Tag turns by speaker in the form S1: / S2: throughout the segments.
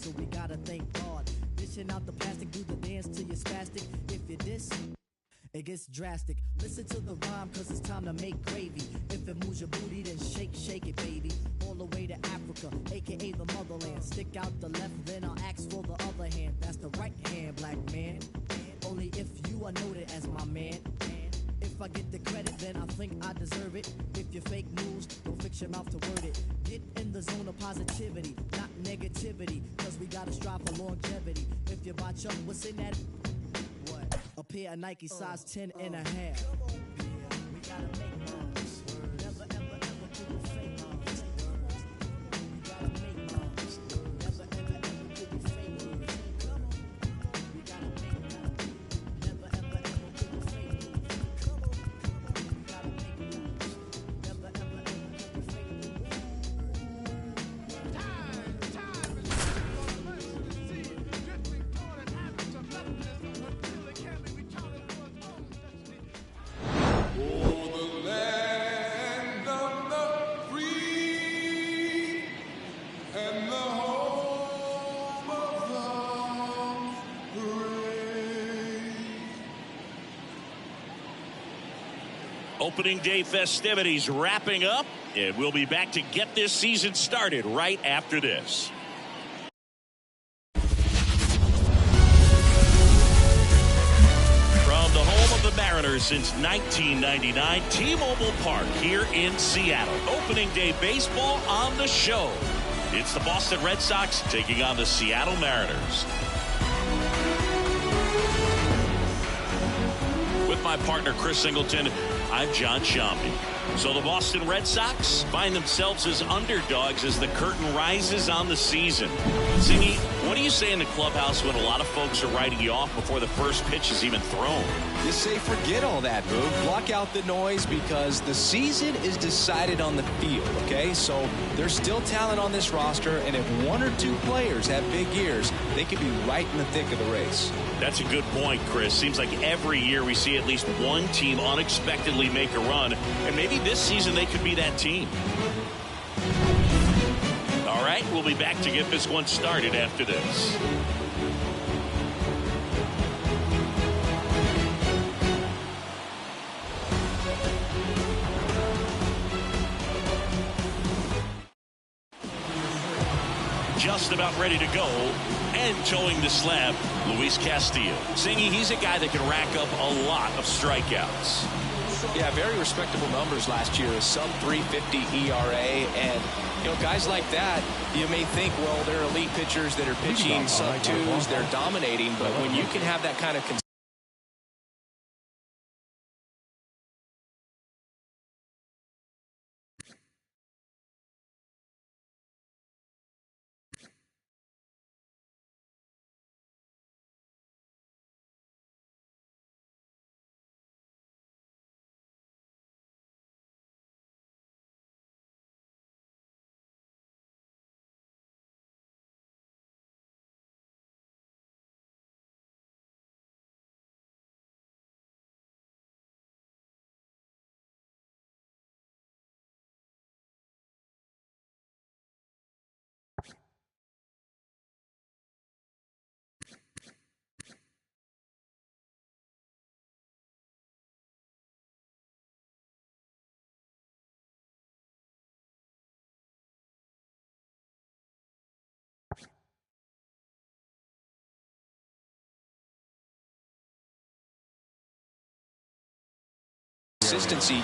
S1: so we gotta thank God. Dishing out the plastic, do the dance till you're spastic. If you diss, it gets drastic. Listen to the rhyme, cause it's time to make gravy. If it moves your booty, then shake, shake it, baby. All the way to Africa, aka the motherland. Stick out the left, then I'll ask for the other hand. That's the right hand, black man. Only if you are noted as my man. If I get the credit, then I think I deserve it. If you fake news, don't fix your mouth to word it. Get in the zone of positivity, not negativity, cause we gotta strive for longevity. If you botch up, what's in that? What? A pair of Nike size 10 and a half. We gotta make moves. Never, ever, ever do the fake moves. We gotta make moves. Never, ever, ever do the fake moves. We gotta make moves. Never, ever, ever do the fake moves. We gotta make moves. Never, ever, ever do the fake moves.
S2: Time is on the mercy of the sea, drifting toward an average of nothingness until it can be recounted for its own destiny.
S3: Oh, the land of the free and the home of the brave.
S4: Opening day festivities wrapping up, and we'll be back to get this season started right after this. From the home of the Mariners since 1999, T-Mobile Park here in Seattle. Opening day baseball on the show. It's the Boston Red Sox taking on the Seattle Mariners. With my partner, Chris Singleton, I'm John Shambi. So the Boston Red Sox find themselves as underdogs as the curtain rises on the season. Zingy, what do you say in the clubhouse when a lot of folks are writing you off before the first pitch is even thrown?
S5: You say forget all that, Boog. Block out the noise because the season is decided on the field, okay? So there's still talent on this roster, and if one or two players have big years, they could be right in the thick of the race.
S4: That's a good point, Chris. Seems like every year we see at least one team unexpectedly make a run, and maybe this season they could be that team. All right, we'll be back to get this one started after this. Just about ready to go and towing the slab, Luis Castillo. Zingy, he's a guy that can rack up a lot of strikeouts.
S5: Yeah, very respectable numbers last year, a sub 350 ERA, and you know, guys like that, you may think, well, they're elite pitchers that are pitching sub twos, they're dominating, but when you can have that kind of consistency,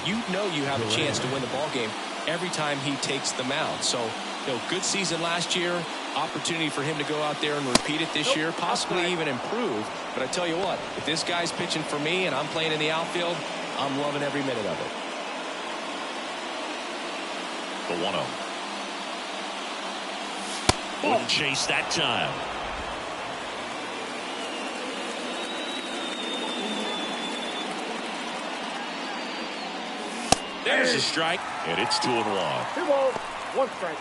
S5: you know you have a chance to win the ball game every time he takes the mound. So, you know, good season last year, opportunity for him to go out there and repeat it this year, possibly even improve. But I tell you what, if this guy's pitching for me and I'm playing in the outfield, I'm loving every minute of it.
S4: The 1-0. Wouldn't chase that time. There's a strike, and it's 2-1.
S2: 2 balls, 1 strike.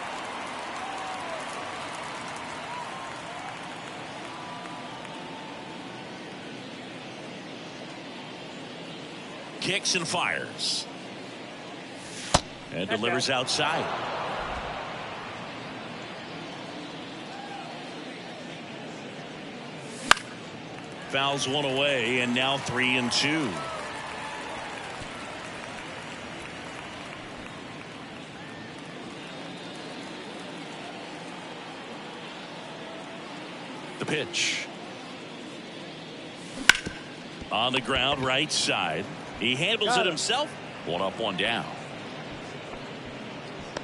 S4: Kicks and fires. And delivers outside. Fouls one away, and now 3-2. The pitch. On the ground, right side. He handles it himself. One up, one down.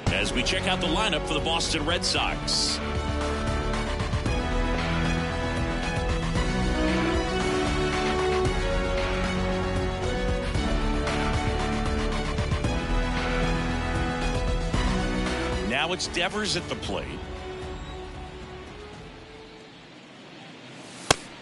S4: As we check out the lineup for the Boston Red Sox. Now it's Devers at the plate.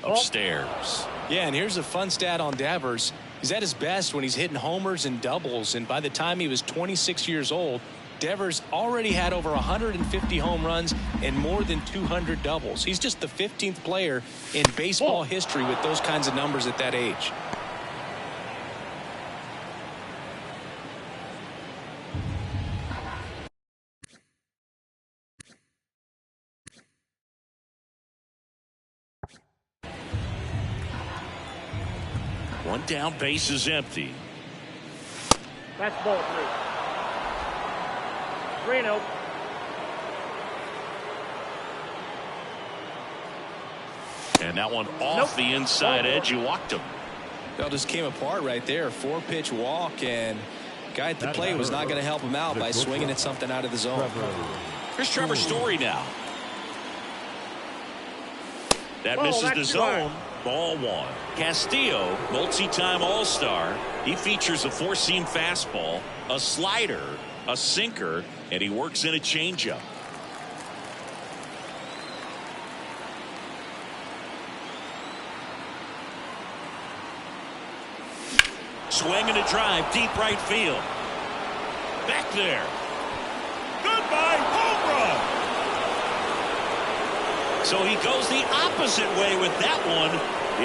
S4: Upstairs.
S5: Yeah, and here's a fun stat on Devers. He's at his best when he's hitting homers and doubles, and by the time he was 26 years old, Devers already had over 150 home runs and more than 200 doubles. He's just the 15th player in baseball history with those kinds of numbers at that age.
S4: One down, base is empty.
S6: That's ball 3. 3-0.
S4: And that one off the inside edge. You walked him.
S5: Well, just came apart right there. 4-pitch walk, and guy at the plate was not going to help him out by swinging at something out of the zone.
S4: Here's Trevor Story now. That misses the zone. Ball 1. Castillo, multi-time All-Star. He features a 4-seam fastball, a slider, a sinker, and he works in a changeup. Swing and a drive, deep right field. Back there. Goodbye, home run. So he goes the opposite way with that one.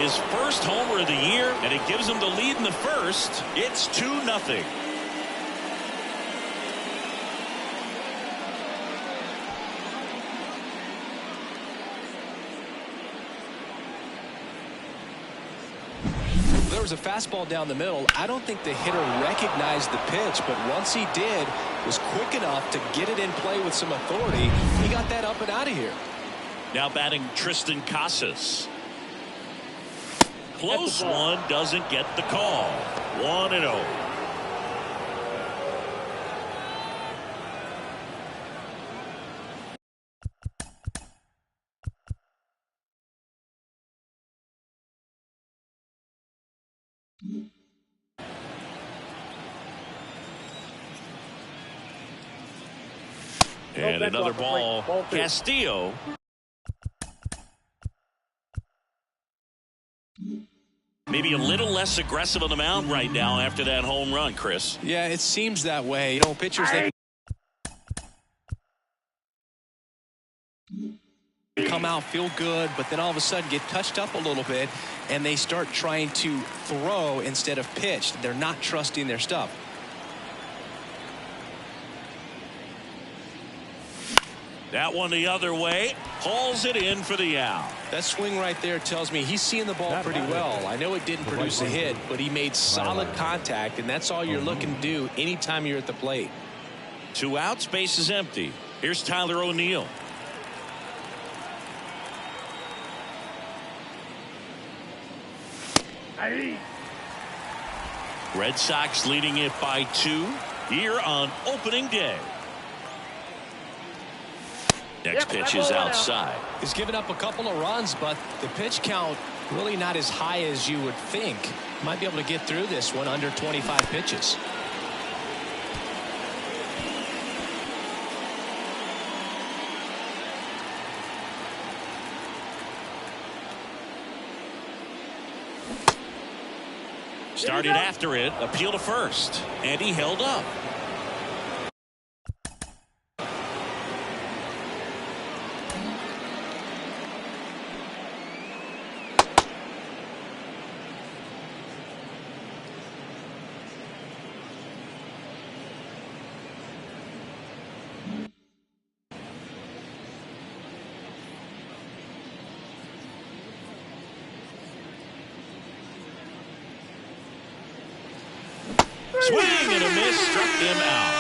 S4: His first homer of the year, and it gives him the lead in the first. It's 2-0.
S5: There was a fastball down the middle. I don't think the hitter recognized the pitch, but once he did, was quick enough to get it in play with some authority. He got that up and out of here.
S4: Now batting Tristan Casas. Close one, doesn't get the call. 1-0. And another ball. Castillo. Maybe a little less aggressive on the mound right now after that home run, Chris.
S5: Yeah, it seems that way. You know, pitchers, they come out, feel good, but then all of a sudden get touched up a little bit, and they start trying to throw instead of pitch. They're not trusting their stuff.
S4: That one the other way. Hauls it in for the out.
S5: That swing right there tells me he's seeing the ball pretty well. I know it didn't produce a hit, but he made solid contact, and that's all you're looking to do anytime you're at the plate.
S4: 2 outs, base is empty. Here's Tyler O'Neill. Red Sox leading it by 2 here on opening day. Next pitch is outside.
S5: He's given up a couple of runs, but the pitch count really not as high as you would think. Might be able to get through this one under 25 pitches.
S4: Started after it, appeal to first, and he held up. Swing and a miss, struck him out.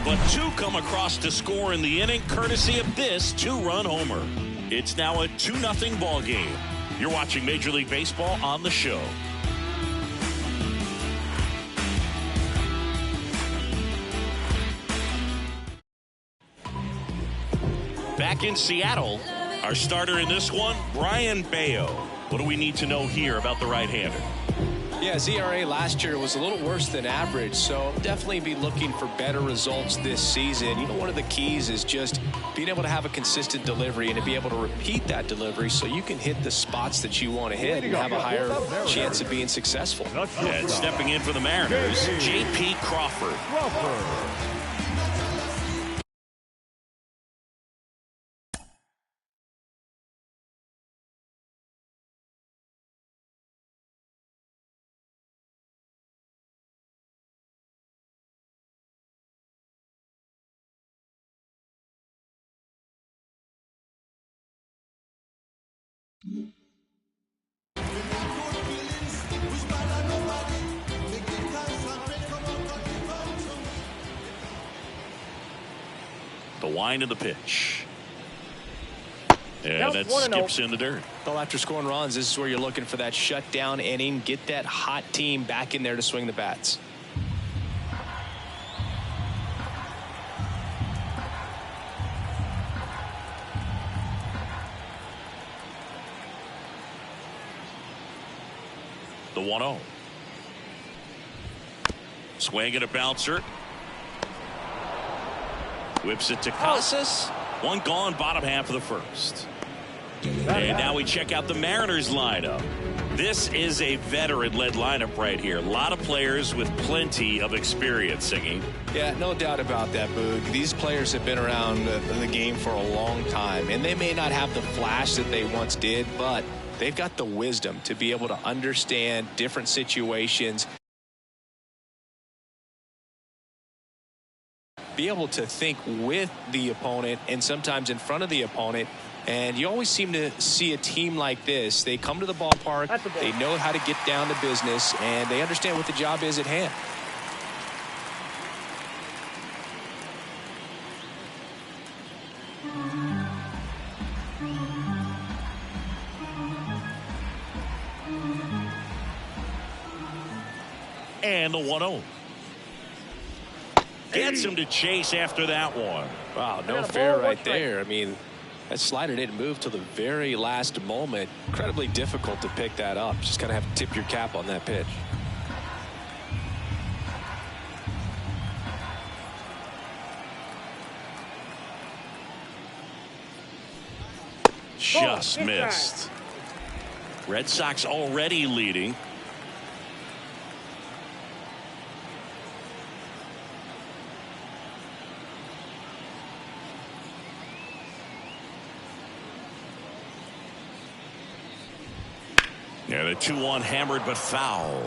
S4: But two come across to score in the inning, courtesy of this two-run homer. It's now a 2-0 ball game. You're watching Major League Baseball on the show. Back in Seattle, our starter in this one, Brayan Bello. What do we need to know here about the right-hander?
S5: Yeah, his ERA last year was a little worse than average, so definitely be looking for better results this season. You know, one of the keys is just being able to have a consistent delivery and to be able to repeat that delivery so you can hit the spots that you want to hit and have a higher chance of being successful.
S4: And stepping in for the Mariners, J.P. Crawford. The wind of the pitch. And that skips in the dirt.
S5: Well, after scoring runs, this is where you're looking for that shutdown inning. Get that hot team back in there to swing the bats.
S4: The 1-0. Swing and a bouncer. Whips it to Casas. One gone, bottom half of the first. And now we check out the Mariners lineup. This is a veteran-led lineup right here. A lot of players with plenty of experience, Singing.
S5: Yeah, no doubt about that, Boog. These players have been around the game for a long time, and they may not have the flash that they once did, but they've got the wisdom to be able to understand different situations, be able to think with the opponent and sometimes in front of the opponent. And you always seem to see a team like this. They come to the ballpark, they know how to get down to business, and they understand what the job is at hand.
S4: And the 1-0. Gets him to chase after that one.
S5: Wow, no fair right there. I mean, that slider didn't move till the very last moment. Incredibly difficult to pick that up. Just kind of have to tip your cap on that pitch.
S4: Just missed. Red Sox already leading. Yeah, the 2-1 hammered but foul.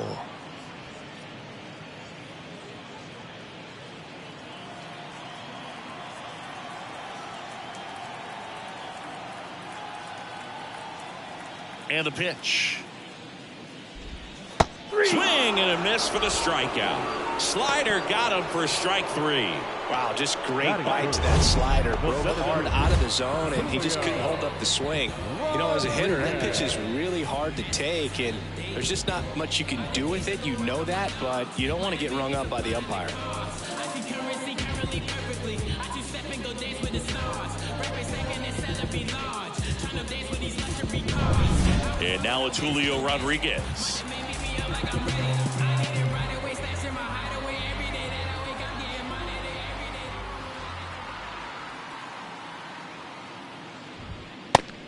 S4: And the pitch. Swing and a miss for the strikeout. Slider got him for strike 3.
S5: Wow, just great bite to that slider. Broke hard out of the zone, and he just couldn't hold up the swing. You know, as a hitter, that pitch is really hard to take, and there's just not much you can do with it. You know that, but you don't want to get rung up by the umpire.
S4: And now it's Julio Rodriguez.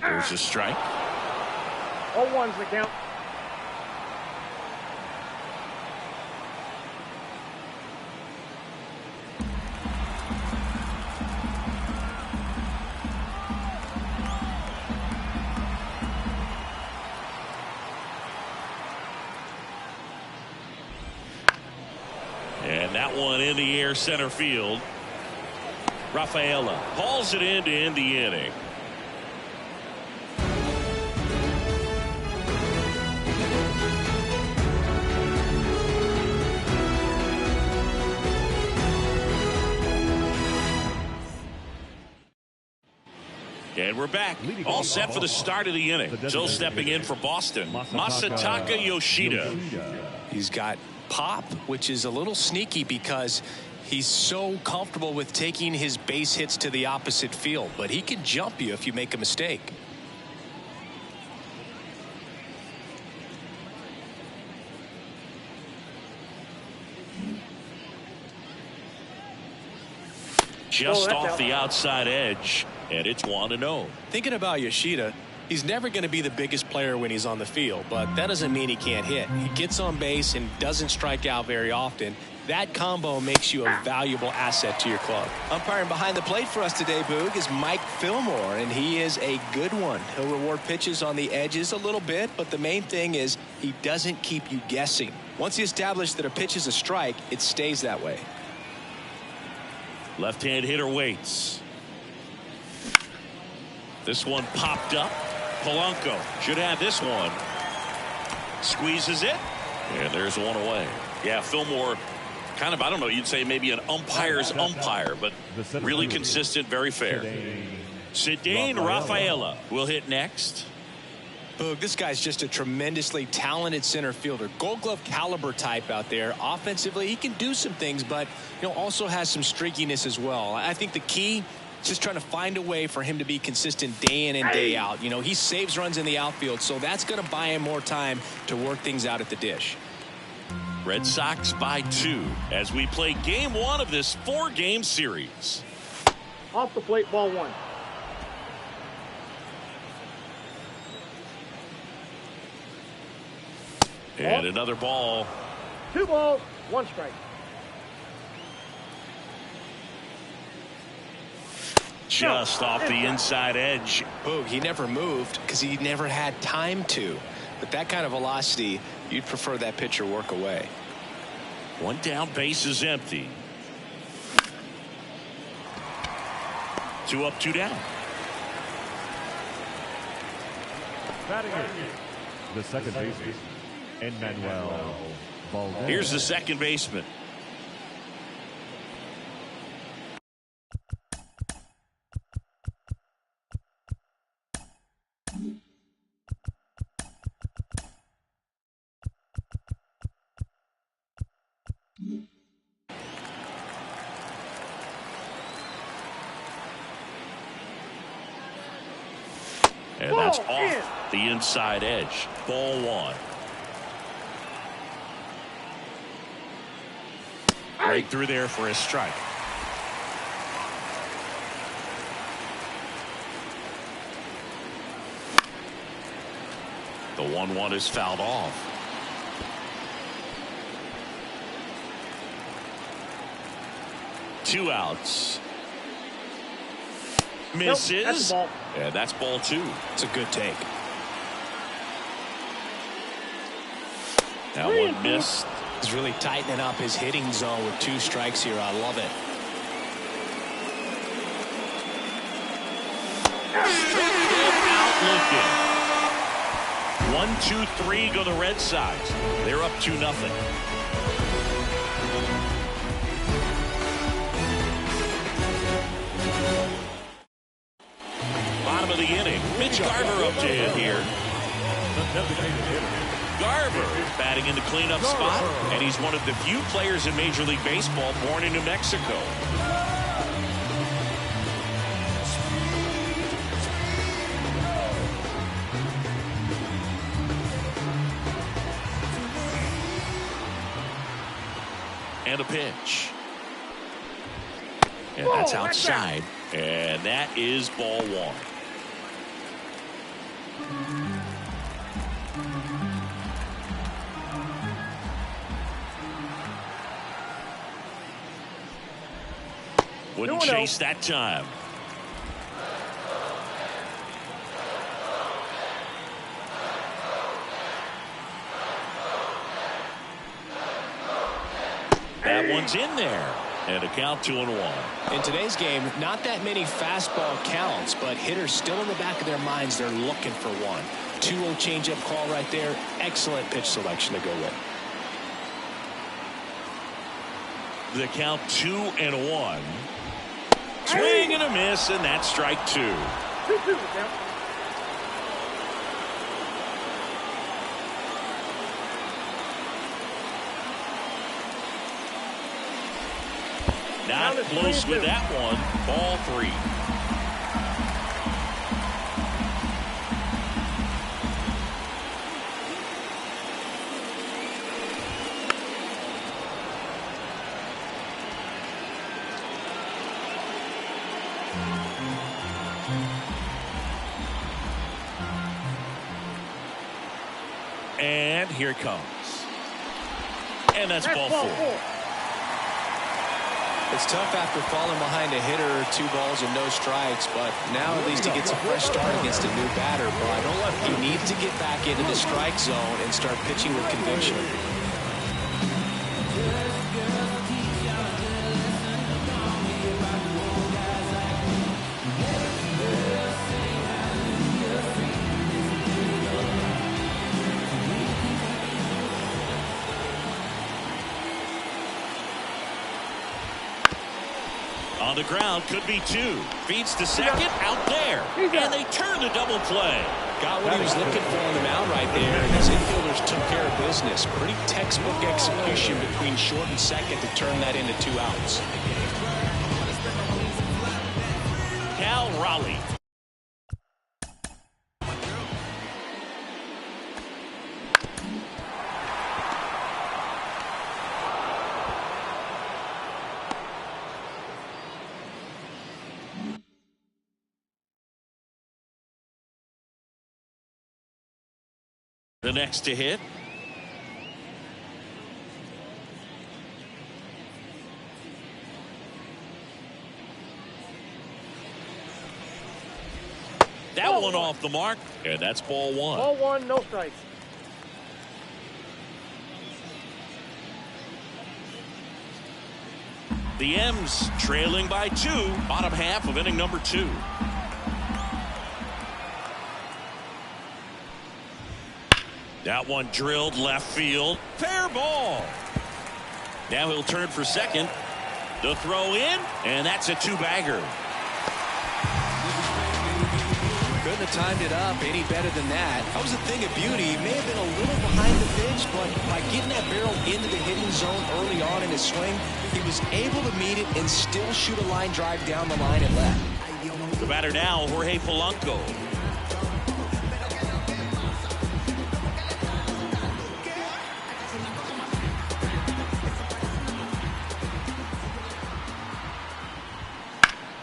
S4: There's a strike.
S6: 0-1's the count.
S4: And that one in the air center field. Rafaela hauls it in to end the inning. And we're back, all set for the start of the inning. So stepping in for Boston, Masataka Yoshida.
S5: He's got pop, which is a little sneaky because he's so comfortable with taking his base hits to the opposite field, but he can jump you if you make a mistake.
S4: Just off the outside edge, and it's 1-0.
S5: Thinking about Yoshida, he's never going to be the biggest player when he's on the field, but that doesn't mean he can't hit. He gets on base and doesn't strike out very often. That combo makes you a valuable asset to your club. Umpiring behind the plate for us today, Boog, is Mike Fillmore, and he is a good one. He'll reward pitches on the edges a little bit, but the main thing is he doesn't keep you guessing. Once he establishes that a pitch is a strike, it stays that way.
S4: Left-hand hitter waits. This one popped up. Polanco should have this one. Squeezes it, and there's one away. Yeah, Fillmore, kind of, I don't know, you'd say maybe an umpire's umpire, but really consistent, very fair. Cedane Rafaela will hit next.
S5: Boog, this guy's just a tremendously talented center fielder. Gold Glove caliber type out there. Offensively, he can do some things, but also has some streakiness as well. I think the key is just trying to find a way for him to be consistent day in and day out. He saves runs in the outfield, so that's going to buy him more time to work things out at the dish.
S4: Red Sox by 2 as we play game 1 of this 4-game series.
S6: Off the plate, ball 1.
S4: And another ball.
S6: 2 balls, 1 strike.
S4: Just off the inside edge.
S5: Boog, he never moved because he never had time to. But that kind of velocity, you'd prefer that pitcher work away.
S4: 1 down, base is empty. 2 up, 2 down.
S7: Batting it, the second baseman, Enmanuel Valdez.
S4: Here's the second baseman. And that's off the inside edge. Ball 1. Right through there for a strike. The 1-1 is fouled off. Two outs. Misses.
S6: Nope, that's a ball.
S4: And that's ball 2.
S5: It's a good take.
S4: That one missed.
S5: He's really tightening up his hitting zone with 2 strikes here. I love it.
S4: Out looking. 1-2-3 go the Red Sox. They're up 2-0. Bottom of the inning. Mitch Garver up to hit here. Garver batting in the cleanup spot, and he's one of the few players in Major League Baseball born in New Mexico. And a pitch. And that's outside. And that is ball 1. Wouldn't chase that time. That one's in there. And a count 2-1.
S5: In today's game, not that many fastball counts, but hitters still in the back of their minds, they're looking for one. 2-0 changeup call right there. Excellent pitch selection to go with.
S4: The count 2-1. Swing and a miss, and that's strike 2.
S6: 2-2, Tim.
S4: Not close with that one. Ball 3. And here it comes. And that's ball 4.
S5: It's tough after falling behind a hitter, 2 balls and no strikes, but now at least he gets a fresh start against a new batter. But he needs to get back into the strike zone and start pitching with conviction.
S4: On the ground, could be 2. Feeds to second, out there. And they turn the double play.
S5: Got what he was looking for on the mound right there, and his infielders took care of business. Pretty textbook execution between short and second to turn that into 2 outs.
S4: Cal Raleigh. The next to hit. That one off the mark, and that's ball 1.
S6: Ball 1, no strikes.
S4: The M's trailing by 2, bottom half of inning number 2. That one drilled left field. Fair ball. Now he'll turn for second. The throw in, and that's a 2-bagger.
S5: Couldn't have timed it up any better than that. That was a thing of beauty. He may have been a little behind the pitch, but by getting that barrel into the hitting zone early on in his swing, he was able to meet it and still shoot a line drive down the line and left.
S4: The batter now, Jorge Polanco.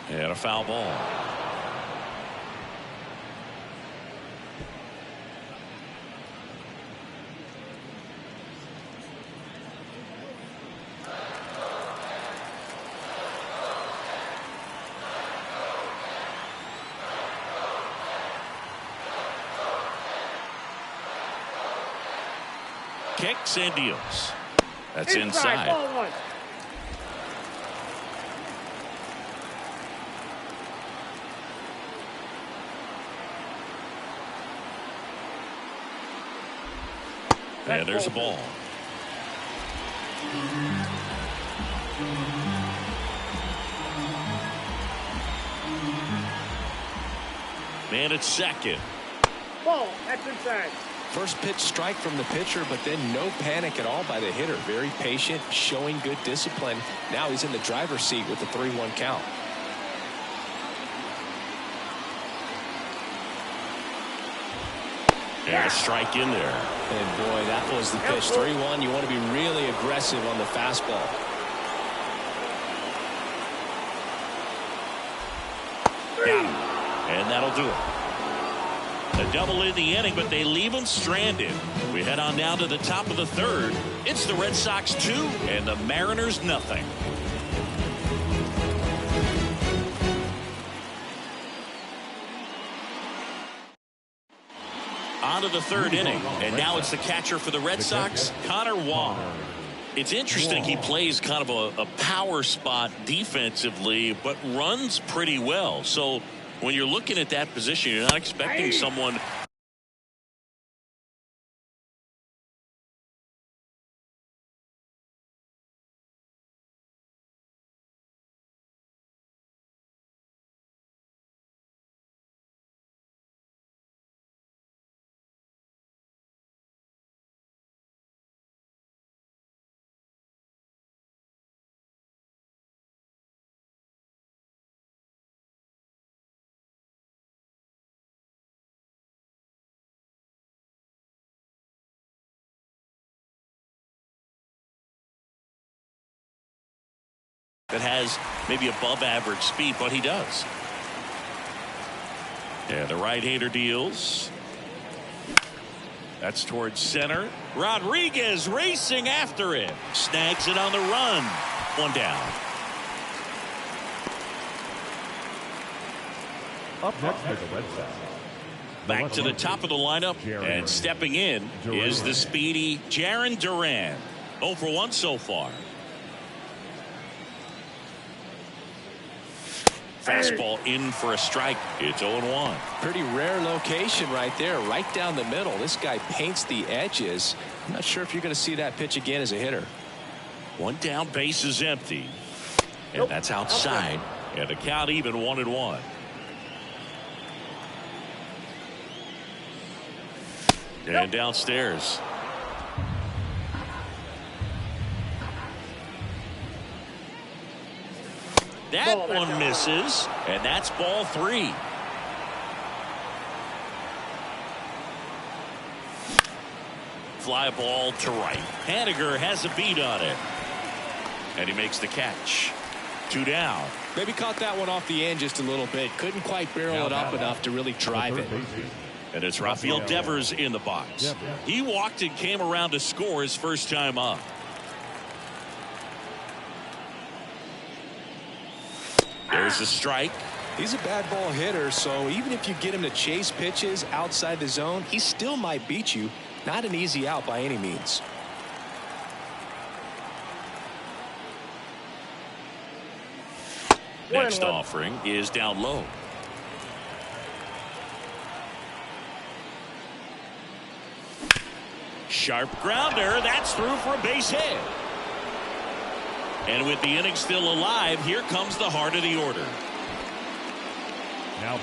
S4: And a foul ball. Kicks and deals. That's inside.
S6: Ball 1.
S4: And there's a ball. Man at second.
S6: Ball, that's inside.
S5: First pitch strike from the pitcher, but then no panic at all by the hitter. Very patient, showing good discipline. Now he's in the driver's seat with the 3-1 count.
S4: And a strike in there.
S5: And boy, that was the pitch. 3-1. You want to be really aggressive on the fastball.
S4: Got him. And that'll do it. A double in the inning, but they leave him stranded. We head on down to the top of the 3rd. It's the Red Sox 2 and the Mariners nothing. On to the 3rd inning, and now it's the catcher for the Red Sox, Connor Wong. It's interesting he plays kind of a power spot defensively, but runs pretty well. So when you're looking at that position, you're not expecting someone that has maybe above average speed, but he does. And the right-hander deals. That's towards center. Rodriguez racing after it. Snags it on the run. One down.
S7: Up next for the Red Sox.
S4: Back to the top of the lineup, and stepping in is the speedy Jarren Duran. 0 for 1 so far. Fastball in for a strike. It's 0-1.
S5: Pretty rare location right there, right down the middle. This guy paints the edges. I'm not sure if you're going to see that pitch again as a hitter.
S4: One down, base is empty. And that's outside. And the count even 1-1. And downstairs. That one misses, and that's ball 3. Fly ball to right. Haniger has a beat on it. And he makes the catch. 2 down.
S5: Maybe caught that one off the end just a little bit. Couldn't quite barrel it up enough to really drive it.
S4: And it's Rafael Devers in the box. He walked and came around to score his first time up. There's a strike.
S5: He's a bad ball hitter, so even if you get him to chase pitches outside the zone, he still might beat you. Not an easy out by any means.
S4: Next offering is down low. Sharp grounder. That's through for a base hit. And with the inning still alive, here comes the heart of the order.
S7: Now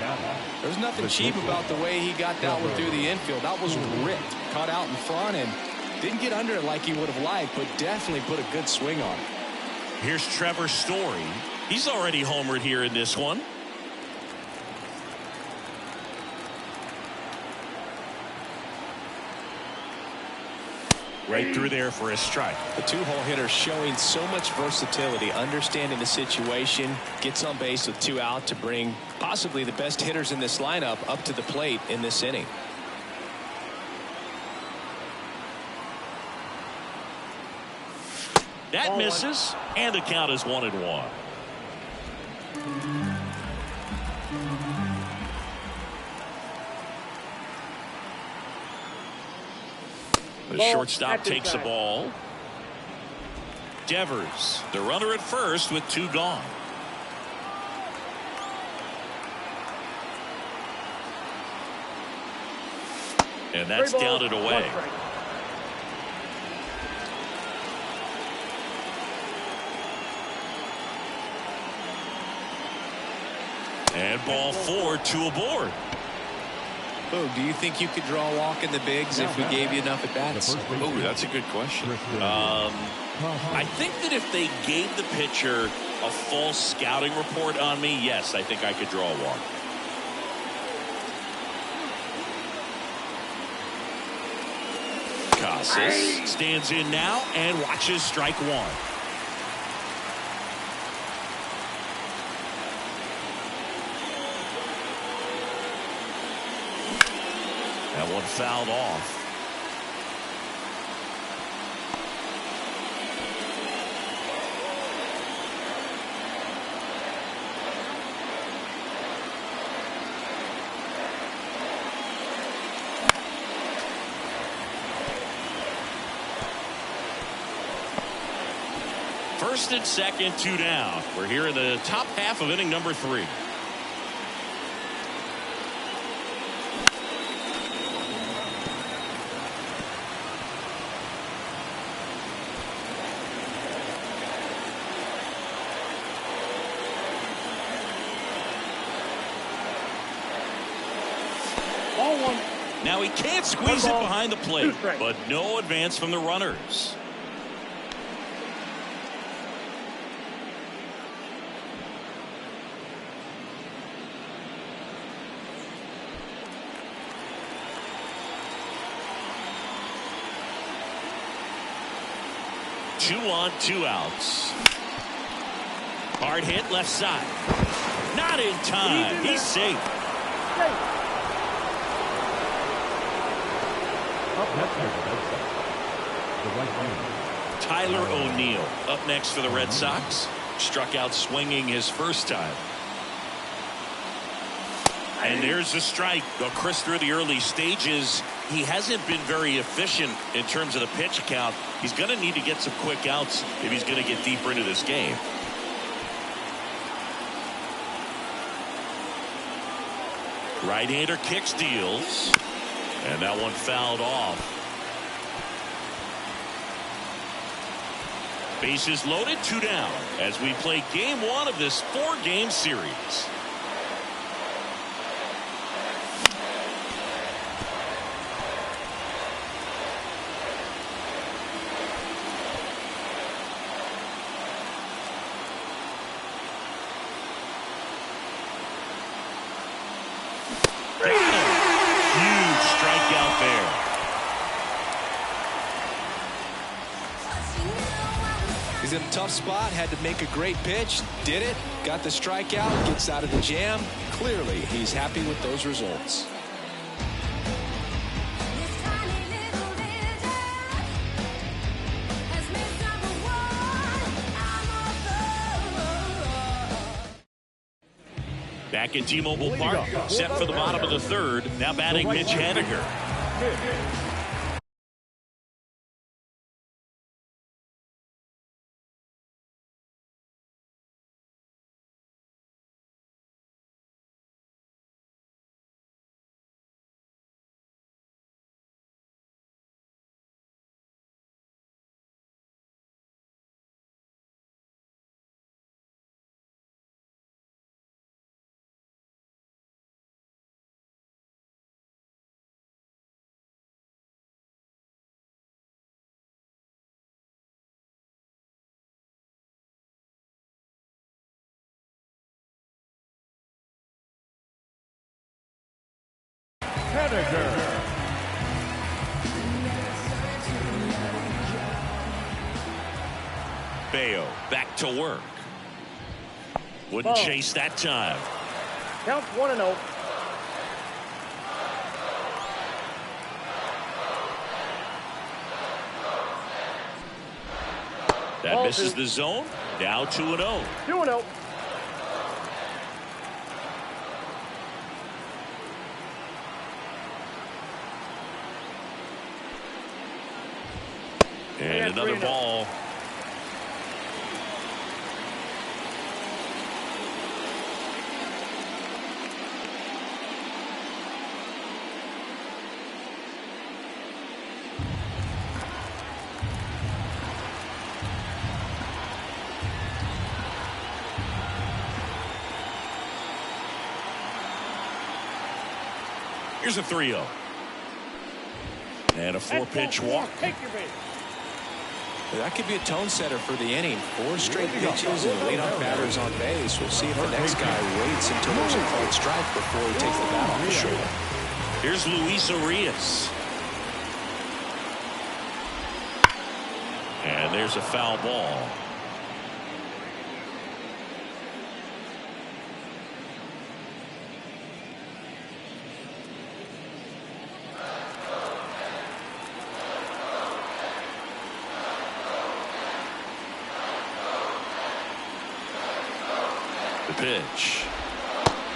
S5: there's nothing cheap about the way he got that one through the infield. That was ripped. Caught out in front and didn't get under it like he would have liked, but definitely put a good swing on it.
S4: Here's Trevor Story. He's already homered here in this one. Right through there for a strike.
S5: The 2-hole hitter showing so much versatility, understanding the situation, gets on base with 2 out to bring possibly the best hitters in this lineup up to the plate in this inning.
S4: That misses, and the count is 1-1. The shortstop takes the ball. Devers, the runner at first with 2 gone. And that's down and away. And ball 4, 2 aboard.
S5: Oh, do you think you could draw a walk in the bigs if we gave you enough at bats?
S4: Oh, that's a good question. I think that if they gave the pitcher a full scouting report on me, yes, I think I could draw a walk. Casas stands in now and watches strike 1. That one fouled off. First and second, 2 down. We're here in the top half of inning number 3. Now he can't squeeze it behind the plate, but no advance from the runners. Two on, 2 outs. Hard hit left side. Not in time. He's safe.
S7: Up next for the Red Sox, the right fielder,
S4: Tyler O'Neill up next for the Red Sox. Struck out swinging his first time. And there's the strike. Though Chris, through the early stages, he hasn't been very efficient in terms of the pitch count. He's going to need to get some quick outs if he's going to get deeper into this game. Right-hander kicks, deals, and that one fouled off. Bases loaded, 2 down as we play game 1 of this 4-game series. Huge strikeout there.
S5: He's in a tough spot, had to make a great pitch, did it, got the strikeout, gets out of the jam. Clearly, he's happy with those results.
S4: Back at T-Mobile Park, set for the bottom of the 3rd. Now batting Mitch Haniger.
S7: Haniger.
S4: Bayo back to work. Wouldn't
S6: Ball.
S4: chase that time.
S6: Count 1-0.
S4: That
S6: Ball
S4: misses
S6: 2.
S4: the zone. Now 2-0.
S6: 2-0.
S4: And another
S6: 3-0.
S4: ball. Here's a 3-0. And a 4-pitch walk.
S6: Take your base.
S5: That could be a tone setter for the inning. 4 straight pitches and leadoff batters on base. We'll see if the next guy waits until there's a called strike before he takes the bat off the shoulder.
S4: Here's Luis Arias. And there's a foul ball. The pitch.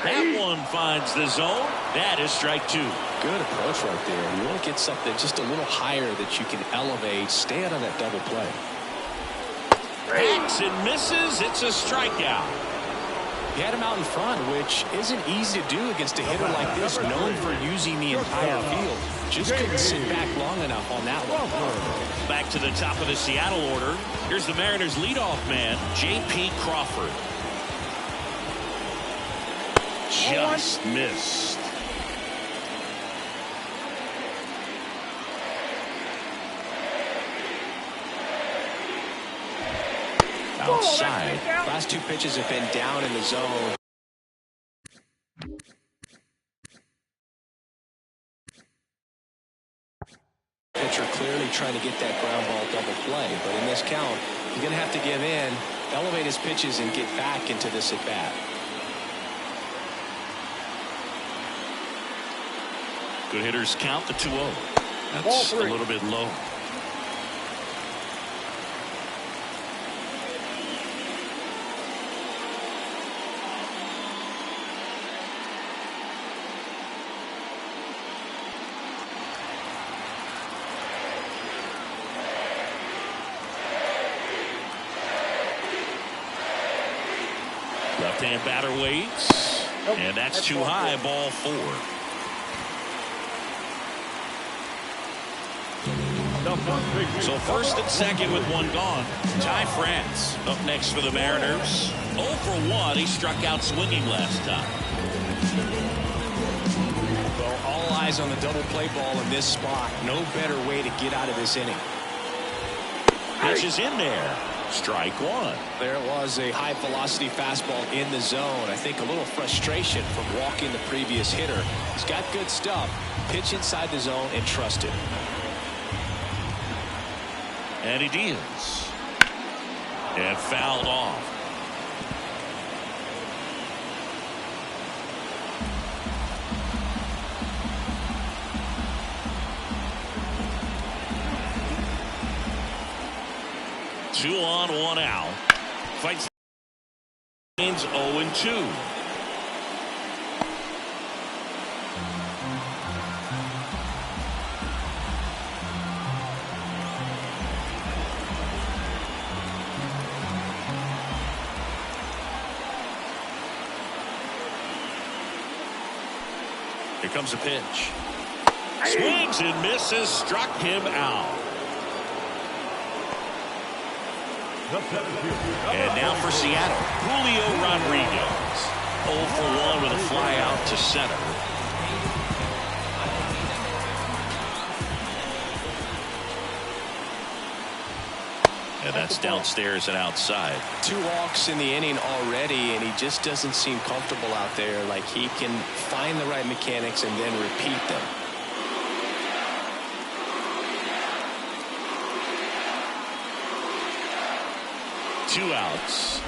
S4: That one finds the zone. That is strike 2.
S5: Good approach right there. You want to get something just a little higher that you can elevate. Stay out of that double play.
S4: Hacks and misses. It's a strikeout.
S5: He had him out in front, which isn't easy to do against a hitter like this, known for using the entire field. Just couldn't sit back long enough on that one.
S4: Back to the top of the Seattle order. Here's the Mariners' leadoff man, J.P. Crawford. Just missed. Outside.
S5: Last 2 pitches have been down in the zone. Pitcher clearly trying to get that ground ball double play, but in this count, he's going to have to give in. elevate his pitches and get back into this at bat.
S4: Good hitters count the 2-0. That's a little bit low. Left-hand batter waits, and that's too high. Ball 4. So first and second with one gone. Ty France up next for the Mariners. 0 for 1. He struck out swinging last time.
S5: Well, all eyes on the double play ball in this spot. No better way to get out of this inning.
S4: Pitch is in there. Strike 1.
S5: There was a high velocity fastball in the zone. I think a little frustration from walking the previous hitter. He's got good stuff. Pitch inside the zone and trust it.
S4: And he deals. And fouled off. Two on, one out. Fights. 0-2. Here comes a pitch. Swings and misses. Struck him out. And now for Seattle, Julio Rodriguez. 0 for 1 with a fly out to center. And that's downstairs and outside.
S5: 2 walks in the inning already, and he just doesn't seem comfortable out there. Like he can find the right mechanics and then repeat them.
S4: Two outs.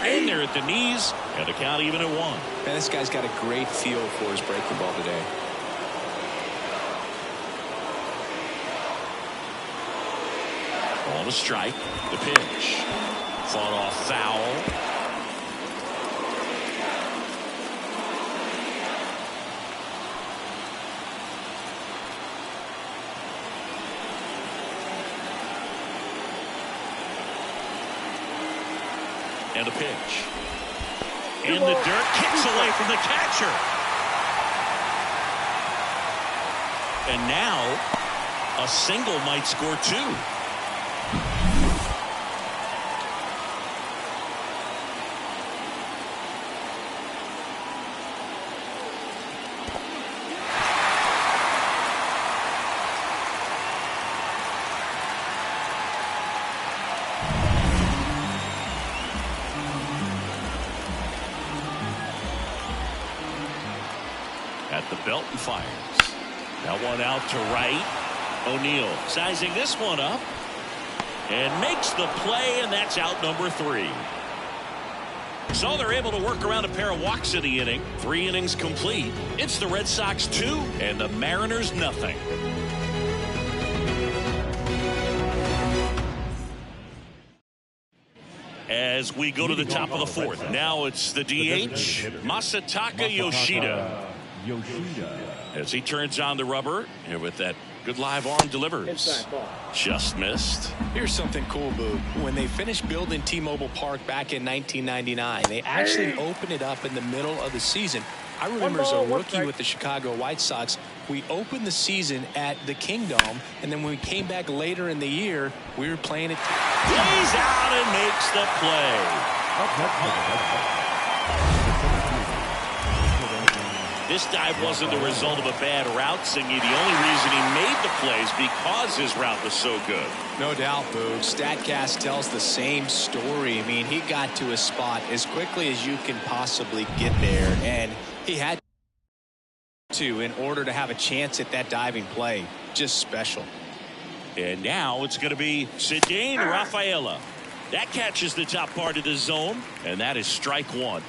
S4: And they're at the knees, and the count even at 1.
S5: Man, this guy's got a great feel for his breaking ball today.
S4: On a strike, the pitch. Fought off foul. And a pitch. In the dirt, kicks away from the catcher. And now, a single might score 2. At the belt and fires. That one out to right. O'Neill sizing this one up and makes the play, and that's out number 3. So they're able to work around a pair of walks in the inning. 3 innings complete. It's the Red Sox 2 and the Mariners nothing. As we go to the top of the 4th. Now it's the DH, Masataka Yoshida. As he turns on the rubber, and with that good live arm delivers. Just missed.
S5: Here's something cool, Boo. When they finished building T-Mobile Park back in 1999, they actually opened it up in the middle of the season. I remember as a rookie with the Chicago White Sox, we opened the season at the Kingdome, and then when we came back later in the year, we were playing it.
S4: Plays out and makes the play. This dive wasn't the result of a bad route, Singy. The only reason he made the plays because his route was so good.
S5: No doubt, Boo. StatCast tells the same story. I mean, he got to a spot as quickly as you can possibly get there, and he had to in order to have a chance at that diving play. Just special.
S4: And now it's going to be Ceddanne Rafaela. That catches the top part of the zone, and that is strike one.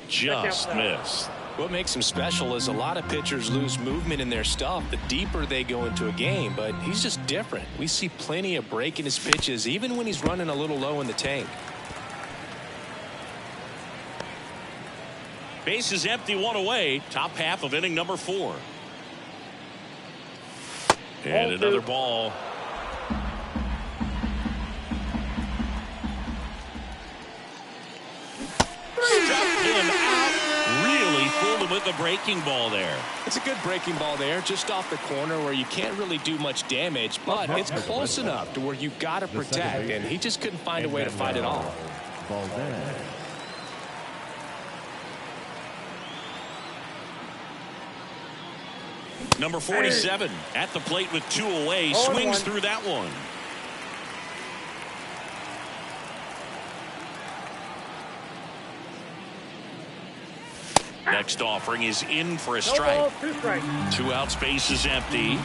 S4: Just missed.
S5: What makes him special is a lot of pitchers lose movement in their stuff the deeper they go into a game, but he's just different. We see plenty of break in his pitches, even when he's running a little low in the tank.
S4: Base is empty, one away. Top half of inning number 4. And another ball. Struck him out. Really fooled him with the breaking ball there.
S5: It's a good breaking ball there, just off the corner where you can't really do much damage, but it's close enough to where you got to protect, and he just couldn't find a way to fight it off.
S7: Valdez.
S4: Number 47 at the plate with 2 away. Swings through that one. Next offering is in for a strike.
S6: No ball, 2 strikes.
S4: 2 outs, base is empty.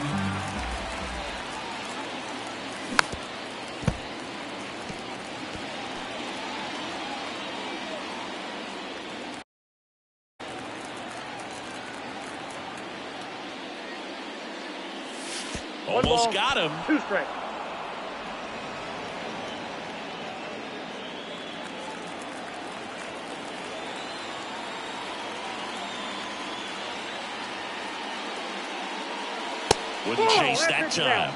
S4: Almost got him.
S6: 2 strikes.
S4: Wouldn't chase that time.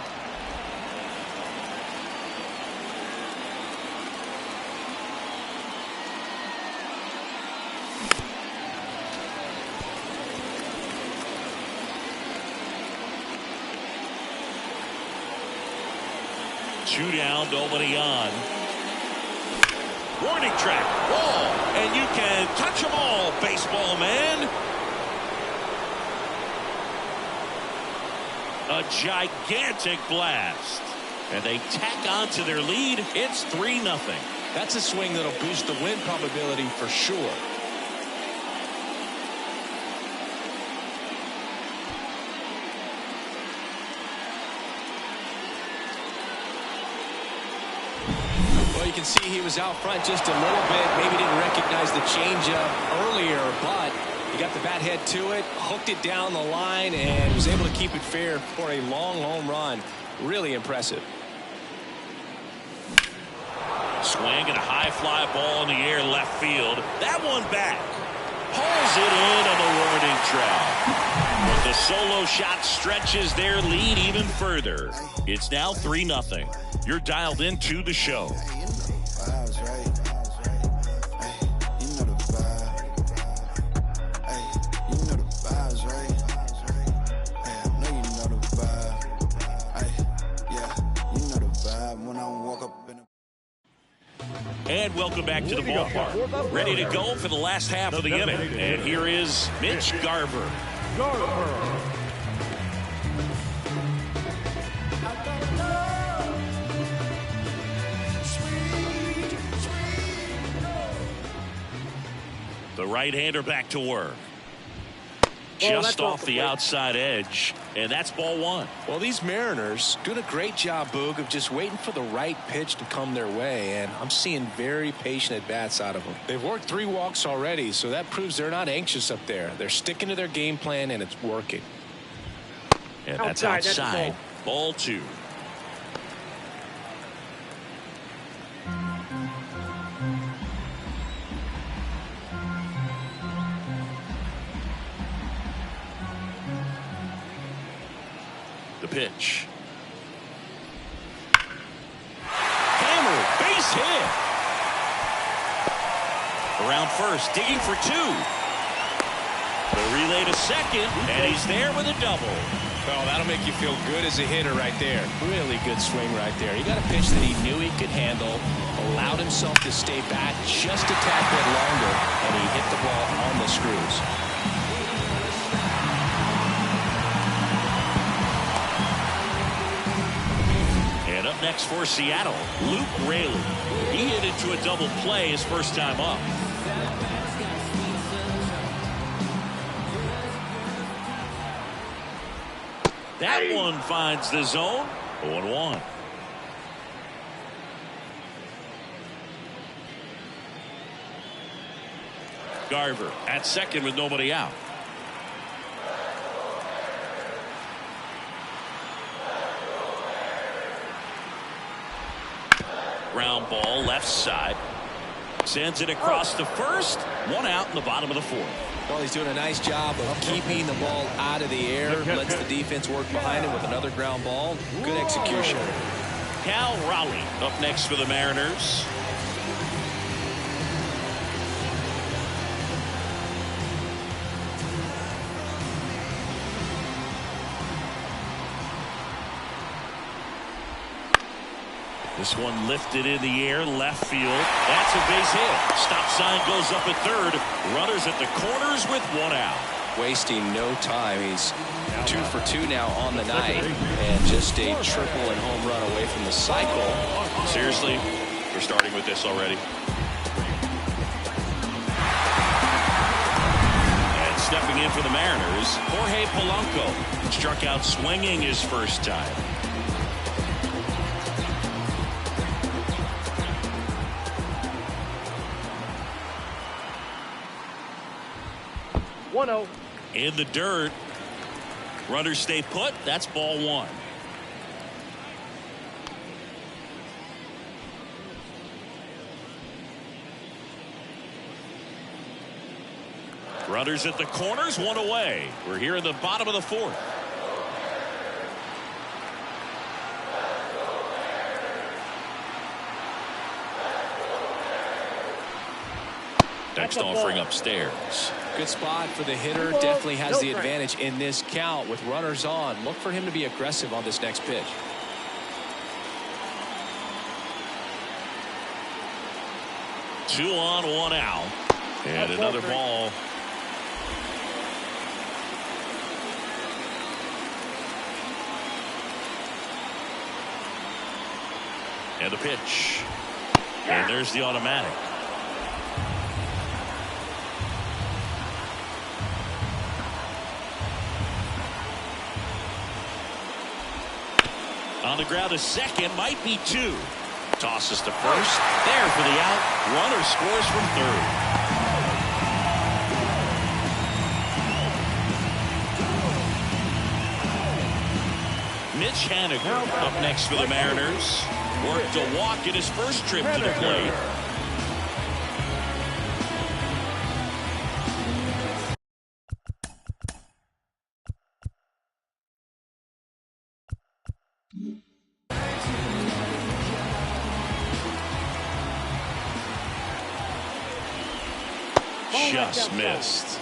S4: Two down, nobody on. Warning track, ball, and you can touch them all, baseball man. A gigantic blast. And they tack on to their lead. It's 3-0.
S5: That's a swing that'll boost the win probability for sure. Well, you can see he was out front just a little bit. Maybe didn't recognize the changeup earlier, but he got the bat head to it, hooked it down the line, and was able to keep it fair for a long home run. Really impressive.
S4: Swing and a high fly ball in the air left field. That one back. Pulls it in on the warning track. But the solo shot stretches their lead even further. It's now 3-0. You're dialed into the show. And welcome back to the ballpark. Ready to go for the last half of the inning. And here is Mitch Garver. The right-hander back to work. Just off the outside edge, and that's ball 1.
S5: Well, these Mariners doing a great job, Boog, of just waiting for the right pitch to come their way, and I'm seeing very patient at-bats out of them. They've worked 3 walks already, so that proves they're not anxious up there. They're sticking to their game plan, and it's working.
S4: And that's outside. Ball 2. The pitch. Hammer, base hit. Around first, digging for 2. The relay to second, and he's there with a double.
S5: Well, that'll make you feel good as a hitter right there. Really good swing right there. He got a pitch that he knew he could handle, allowed himself to stay back just a tad bit longer, and he hit the ball on the screws.
S4: And up next for Seattle, Luke Raley. He hit into a double play his first time up. That one finds the zone. 0-1. Garver at second with nobody out. Ground ball left side. Sends it across to first. One out in the bottom of the fourth.
S5: Well, he's doing a nice job of keeping the ball out of the air. Lets the defense work behind him with another ground ball. Good execution.
S4: Cal Raleigh up next for the Mariners. This one lifted in the air, left field. That's a base hit. Stop sign goes up at third. Runners at the corners with one out.
S5: Wasting no time. He's 2 for 2 now on the night, and just a triple and home run away from the cycle.
S4: Seriously, we're starting with this already. And stepping in for the Mariners, Jorge Polanco struck out swinging his first time.
S6: 1-0.
S4: In the dirt. Runners stay put. That's ball one. Runners at the corners, one away. We're here in the bottom of the fourth. Next offering upstairs.
S5: Good spot for the hitter. Definitely has the advantage in this count with runners on. Look for him to be aggressive on this next pitch.
S4: Two on, one out. And another ball. And the pitch. And there's the automatic. On the ground to second, might be two. Tosses to first. There for the out. Runner scores from third. Mitch Haniger up next for the Mariners. Worked a walk in his first trip to the plate. Just missed.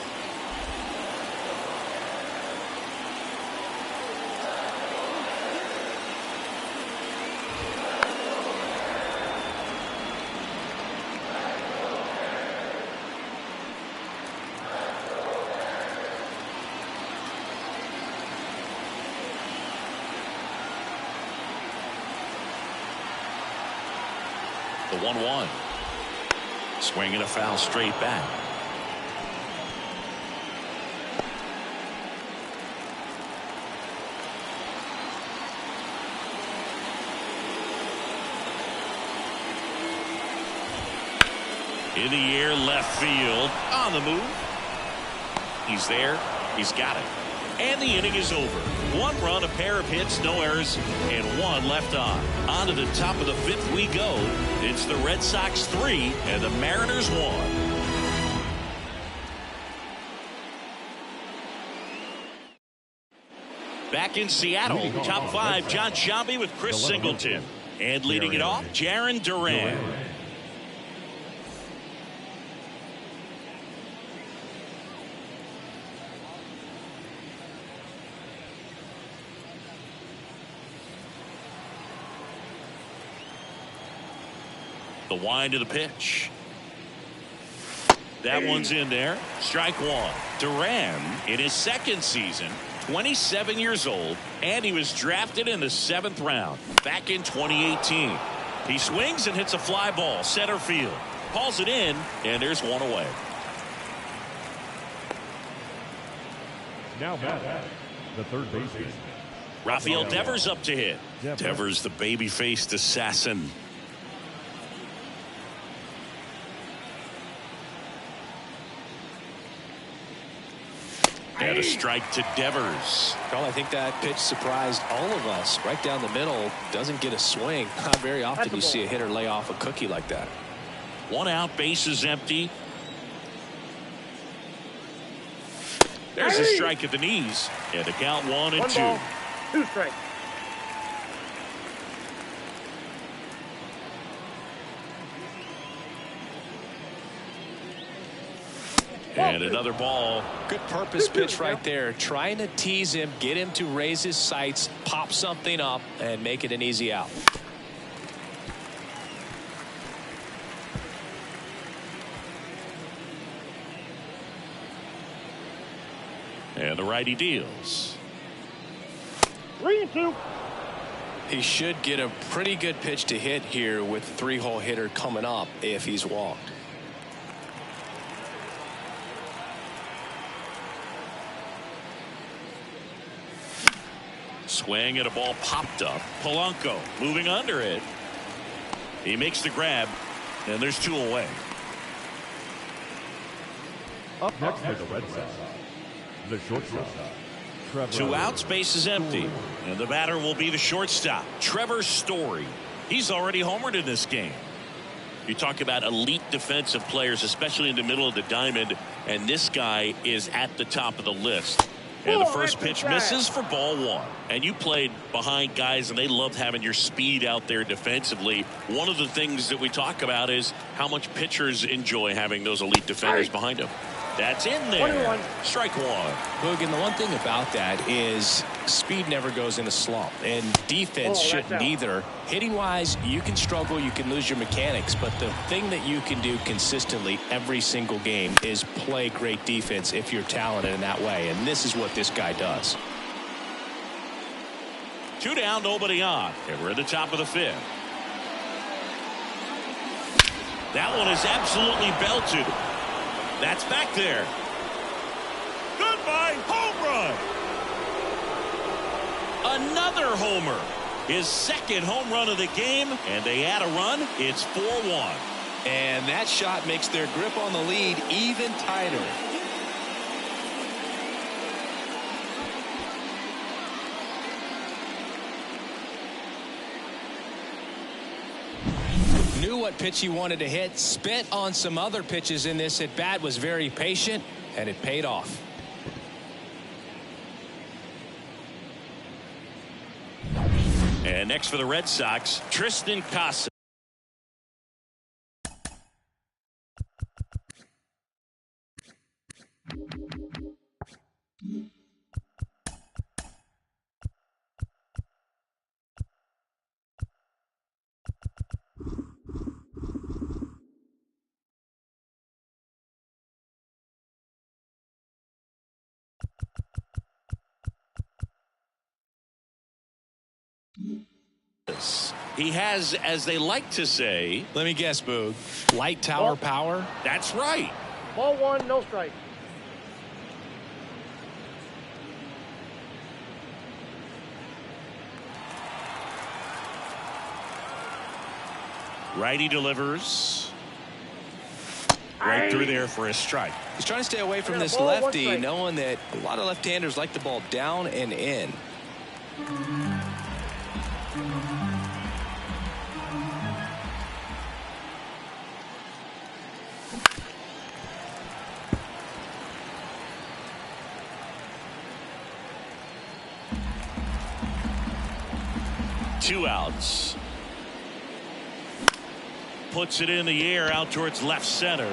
S4: The 1-1. Swinging a foul straight back. In the air, left field, on the move. He's there. He's got it. And the inning is over. One run, a pair of hits, no errors, and one left on. On to the top of the fifth we go. It's the Red Sox 3 and the Mariners 1. Back in Seattle, top five, John Sciambi with Chris Singleton. And leading it off, Jarren Duran. The wind of the pitch. That one's in there. Strike one. Duran in his second season, 27 years old, and he was drafted in the 7th round back in 2018. He swings and hits a fly ball center field. Hauls it in, and there's one away.
S7: Now back, the third baseman,
S4: Rafael Devers up to hit.
S7: Devers.
S4: Devers, the baby-faced assassin. And a strike to Devers.
S5: Well, I think that pitch surprised all of us. Right down the middle, doesn't get a swing. Not very often you see a hitter lay off a cookie like that.
S4: 1 out, bases empty. There's a strike at the knees. And the count 1 and
S6: 1
S4: 2.
S6: ball, 2 strikes.
S4: And another ball.
S5: Good purpose pitch right there. Trying to tease him, get him to raise his sights, pop something up, and make it an easy out.
S4: And the righty deals.
S6: 3-2.
S5: He should get a pretty good pitch to hit here with the 3-hole hitter coming up if he's walked.
S4: Swing and a ball popped up. Polanco moving under it. He makes the grab, and there's 2 away.
S7: Up next for the Red Sox, the shortstop, Trevor.
S4: 2 outs, base is empty. And the batter will be the shortstop, Trevor Story. He's already homered in this game. You talk about elite defensive players, especially in the middle of the diamond, and this guy is at the top of the list. And the first pitch misses for ball 1. And you played behind guys, and they loved having your speed out there defensively. One of the things that we talk about is how much pitchers enjoy having those elite defenders behind them. That's in there.
S6: 21.
S4: Strike 1.
S5: Look, and the one thing about that is speed never goes in a slump, and defense shouldn't either. Hitting-wise, you can struggle, you can lose your mechanics, but the thing that you can do consistently every single game is play great defense if you're talented in that way, and this is what this guy does.
S4: 2 down, nobody on, and we're at the top of the 5th. That one is absolutely belted. That's back there. Goodbye, home run. Another homer. His 2nd home run of the game, and they add a run. It's 4-1.
S5: And that shot makes their grip on the lead even tighter. Knew what pitch he wanted to hit, spent on some other pitches in this at bat, was very patient, and it paid off.
S4: And next for the Red Sox, Triston Casas. He has, as they like to say,
S5: Let me guess, Boog. Light tower power?
S4: that's right.
S6: Ball 1, no strike.
S4: Righty delivers. Right through there for a strike.
S5: He's trying to stay away from this
S6: ball, 1
S5: lefty,
S6: strike.
S5: knowing that a lot of left-handers like the ball down and in.
S4: Two outs. Puts it in the air out towards left center.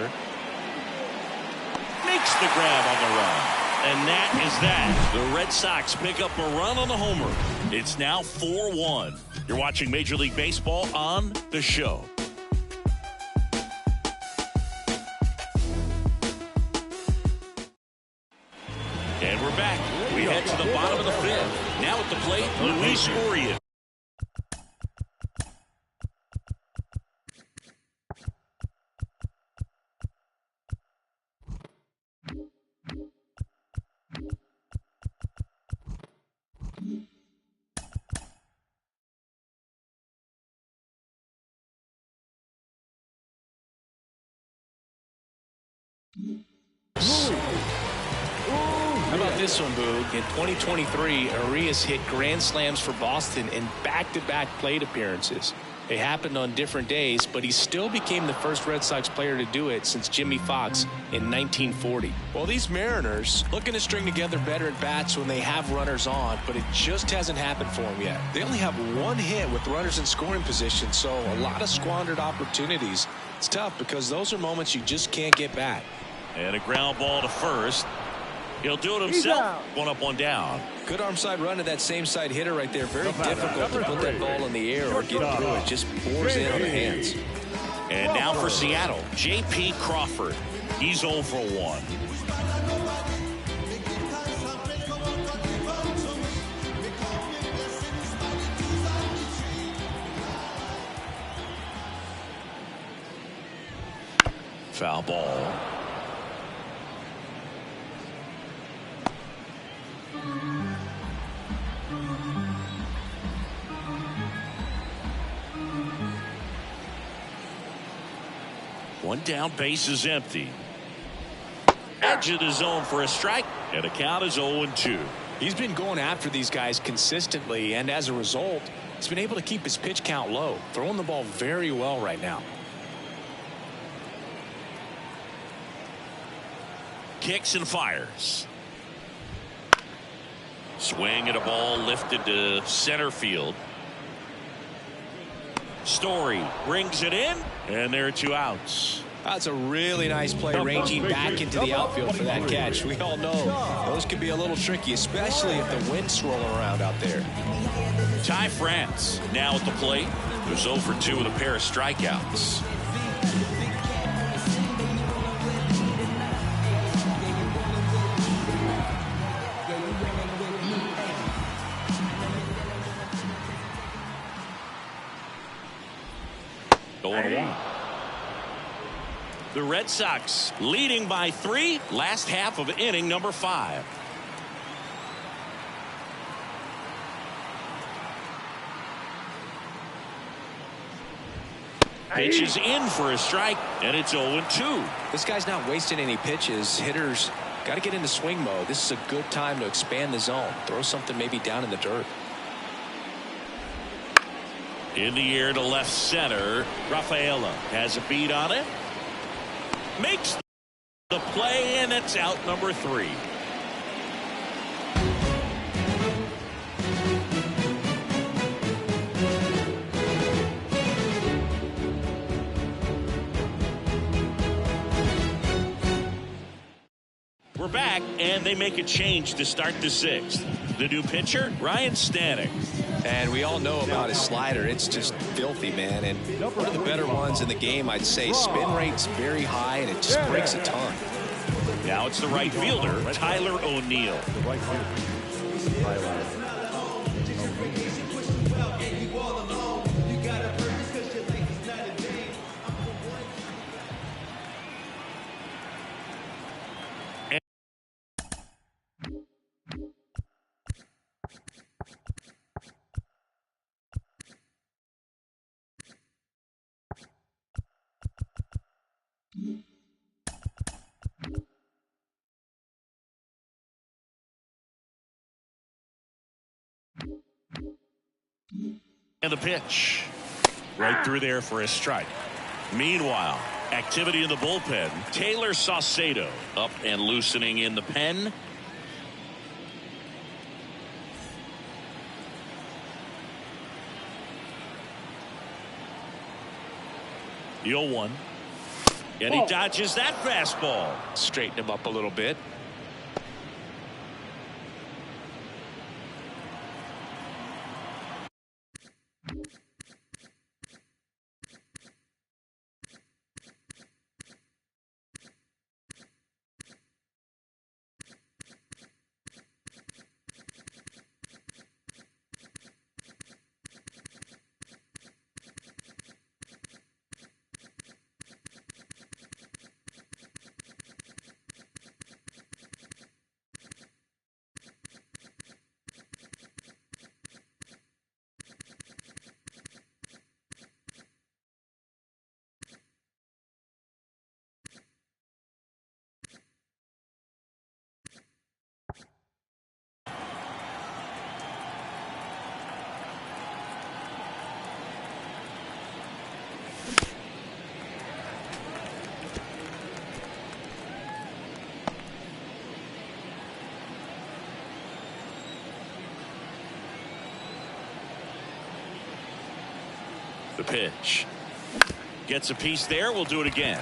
S4: Makes the grab on the run. And that is that. The Red Sox pick up a run on the homer. It's now 4-1. You're watching Major League Baseball on The Show. And we're back. We head to the bottom of the 5th. Now at the plate, Luis Urias.
S5: How about this one, Boog? In 2023, Arias hit grand slams for Boston in back-to-back plate appearances. They happened on different days, but he still became the first Red Sox player to do it since Jimmy Fox in 1940. Well, these Mariners looking to string together better at bats when they have runners on, but it just hasn't happened for them yet. They only have one hit with runners in scoring position, so a lot of squandered opportunities. It's tough because those are moments you just can't get back.
S4: And a ground ball to first. He'll do it himself. One up, one down.
S5: Good arm side run to that same side hitter right there. Very difficult to put that ball in the air or get through it. Just pours in on the hands.
S4: And now for Seattle, J.P. Crawford. He's 0 for 1. Foul ball. One down, base is empty. Edge of the zone for a strike, and the count is 0-2.
S5: He's been going after these guys consistently, and as a result, he's been able to keep his pitch count low, throwing the ball very well right now.
S4: Kicks and fires. Swing at a ball lifted to center field. Story brings it in, and there are 2 outs.
S5: That's a really nice play, ranging back into the outfield for that catch. We all know those can be a little tricky, especially if the wind's swirling around out there.
S4: Ty France now at the plate. There's 0 for 2 with a pair of strikeouts. Going 1. The Red Sox leading by 3. Last half of inning number 5. Pitch is in for a strike, and it's 0-2.
S5: This guy's not wasting any pitches. Hitters got to get into swing mode. This is a good time to expand the zone. Throw something maybe down in the dirt.
S4: In the air to left center. Rafaela has a beat on it. Makes the play, and it's out number 3. We're back, and they make a change to start the 6th. The new pitcher, Ryan Stanek.
S5: And we all know about his slider. It's just filthy, man. And one of the better ones in the game, I'd say. Spin rate's very high, and it just breaks a ton.
S4: Now it's the right fielder, Tyler O'Neill. And the pitch right through there for a strike. Meanwhile, activity in the bullpen. Taylor Saucedo up and loosening in the pen. The 0-1. And he dodges that fastball.
S5: Straighten him up a little bit.
S4: The pitch. Gets a piece there. We'll do it again.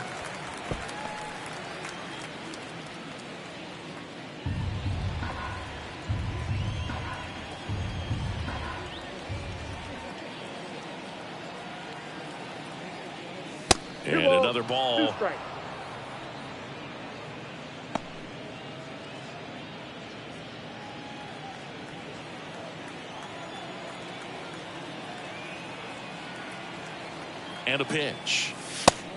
S4: And another ball.
S6: 2 strikes.
S4: And a pitch.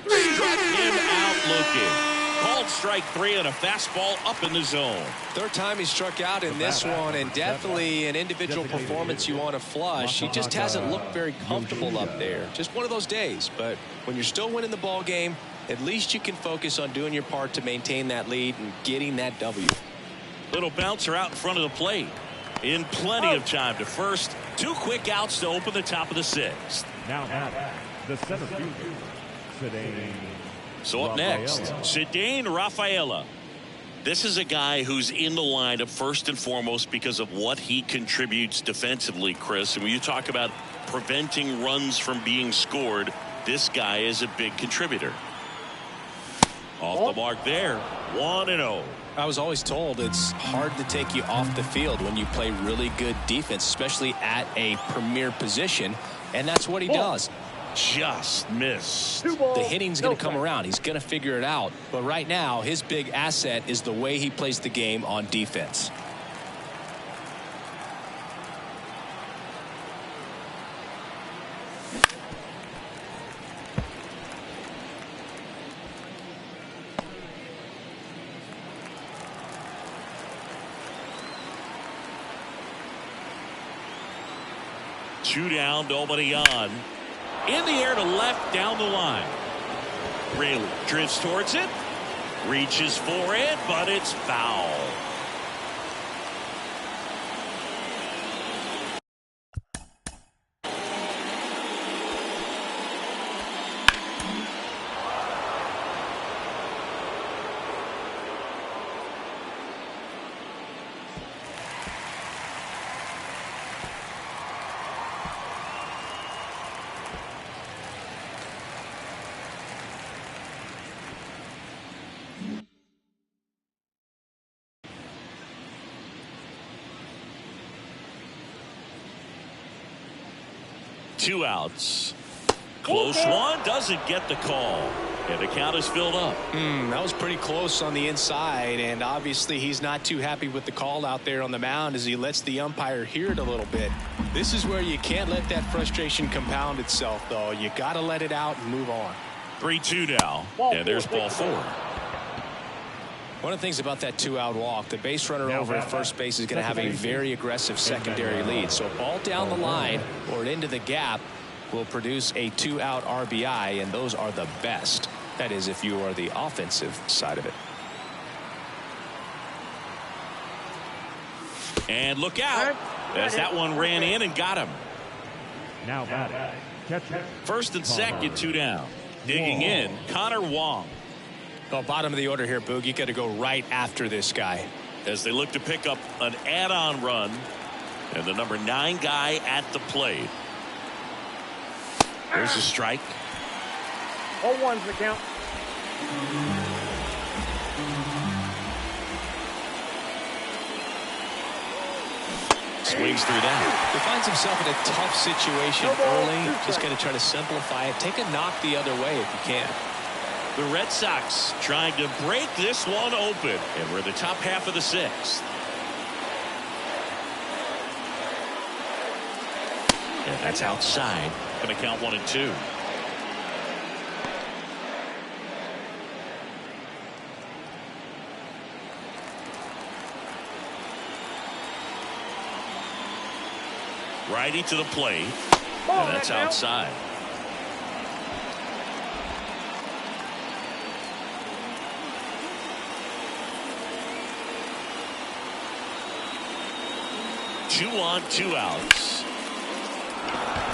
S4: Struck him out looking. Called strike 3 and a fastball up in the zone.
S5: Third time he struck out in this one, and definitely an individual performance you want to flush. He just hasn't looked very comfortable up there. Just one of those days. But when you're still winning the ball game, at least you can focus on doing your part to maintain that lead and getting that W.
S4: Little bouncer out in front of the plate. In plenty of time to first. 2 quick outs to open the top of the 6th.
S7: Now at the center fielder, Cedane
S4: So up next, Cedane Rafaela. This is a guy who's in the lineup first and foremost because of what he contributes defensively, Chris. And when you talk about preventing runs from being scored, this guy is a big contributor. Off the mark there, 1-0.
S5: I was always told it's hard to take you off the field when you play really good defense, especially at a premier position, and that's what he does.
S4: Just missed.
S5: The hitting's going to come around. He's going to figure it out. But right now, his big asset is the way he plays the game on defense.
S4: Two down, nobody on. In the air to left, down the line. Raley drifts towards it. Reaches for it, but it's foul. Two outs. Close one, doesn't get the call. And the count is filled up.
S5: That was pretty close on the inside, and obviously he's not too happy with the call out there on the mound as he lets the umpire hear it a little bit. This is where you can't let that frustration compound itself, though. You got to let it out and move on.
S4: 3-2 now. And there's ball 4.
S5: One of the things about that 2-out walk, the base runner over at first base is going to have a very aggressive secondary lead. So a ball down the line or into the gap will produce a 2-out RBI, and those are the best. That is, if you are the offensive side of it.
S4: And look out, as that one ran in and got him.
S7: Now batting, catcher.
S4: First and second, 2 down. Digging in, Connor Wong.
S5: Well, bottom of the order here, Boog. You got to go right after this guy.
S4: As they look to pick up an add-on run. And the number 9 guy at the plate. There's a strike.
S6: 0-1's the count.
S4: Swings through that.
S5: He finds himself in a tough situation early. Just going to try to simplify it. Take a knock the other way if you can.
S4: The Red Sox trying to break this one open. And we're in the top half of the 6th. And that's outside. Going to count 1-2. Righty to the plate. And that's outside. Two on, 2 outs.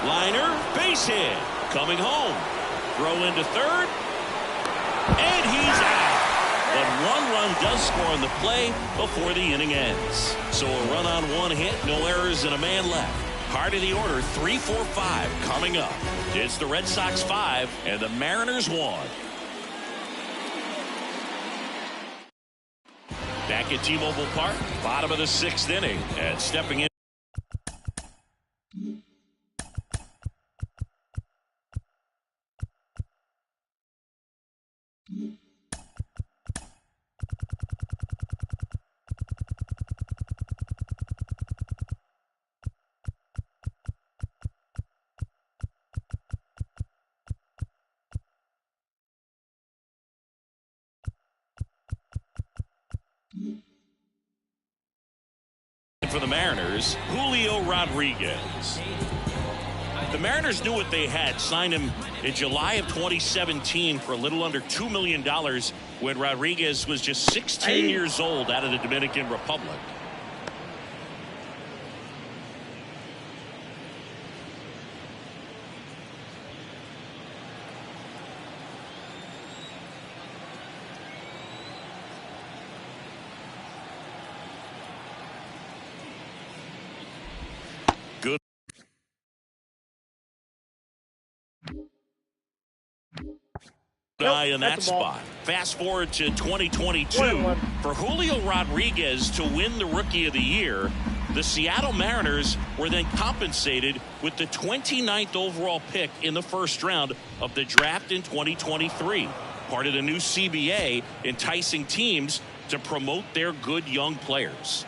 S4: Liner, base hit. Coming home. Throw into third. And he's out. But 1 run does score on the play before the inning ends. So a run on 1 hit, no errors, and a man left. Heart of the order, 3-4-5 coming up. It's the Red Sox 5 and the Mariners 1. Back at T-Mobile Park, bottom of the 6th inning, and stepping in. For the Mariners, Julio Rodriguez. The Mariners knew what they had. Signed him in July of 2017 for a little under $2 million when Rodriguez was just 16 years old out of the Dominican Republic. Good eye in that spot. Fast forward to 2022. For Julio Rodriguez to win the Rookie of the Year, the Seattle Mariners were then compensated with the 29th overall pick in the first round of the draft in 2023. Part of the new CBA, enticing teams to promote their good young players.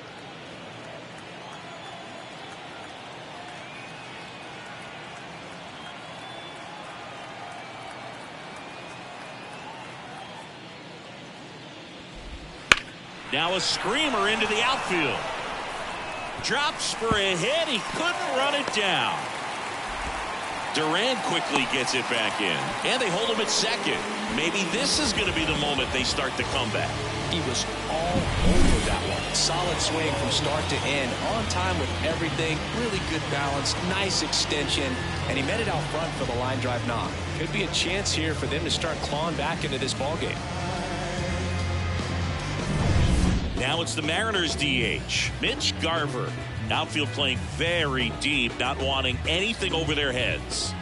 S4: Now a screamer into the outfield. Drops for a hit. He couldn't run it down. Duran quickly gets it back in. And they hold him at second. Maybe this is going to be the moment they start the comeback.
S5: He was all over that one. Solid swing from start to end. On time with everything. Really good balance. Nice extension. And he met it out front for the line drive knock. Could be a chance here for them to start clawing back into this ballgame.
S4: Now it's the Mariners DH, Mitch Garver. Outfield playing very deep, not wanting anything over their heads.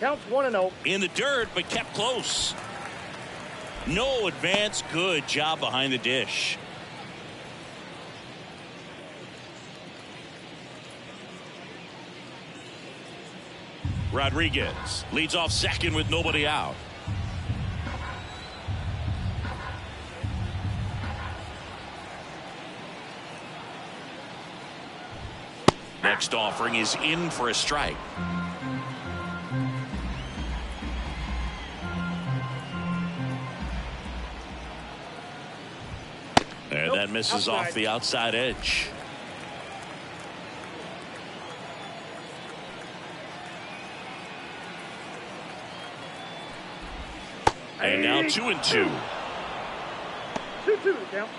S6: Counts 1-0.
S4: In the dirt, but kept close. No advance. Good job behind the dish. Rodriguez leads off second with nobody out. Next offering is in for a strike. And that misses
S6: outside.
S4: off the outside edge. And now 2-2.
S6: 2-2 the count.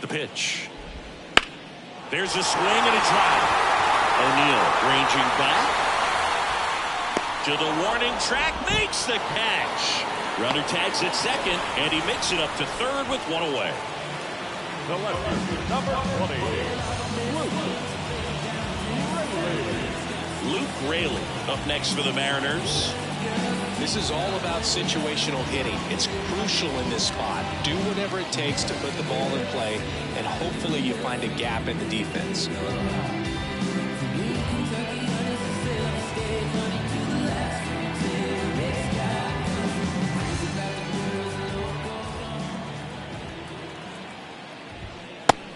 S4: The pitch. There's a swing and a drive. O'Neill ranging back to the warning track, makes the catch. Runner tags at second, and he makes it up to third with one away.
S7: The lefty, number 20,
S4: Luke Raley up next for the Mariners.
S5: This is all about situational hitting. It's crucial in this spot. Do whatever it takes to put the ball in play, and hopefully you find a gap in the defense.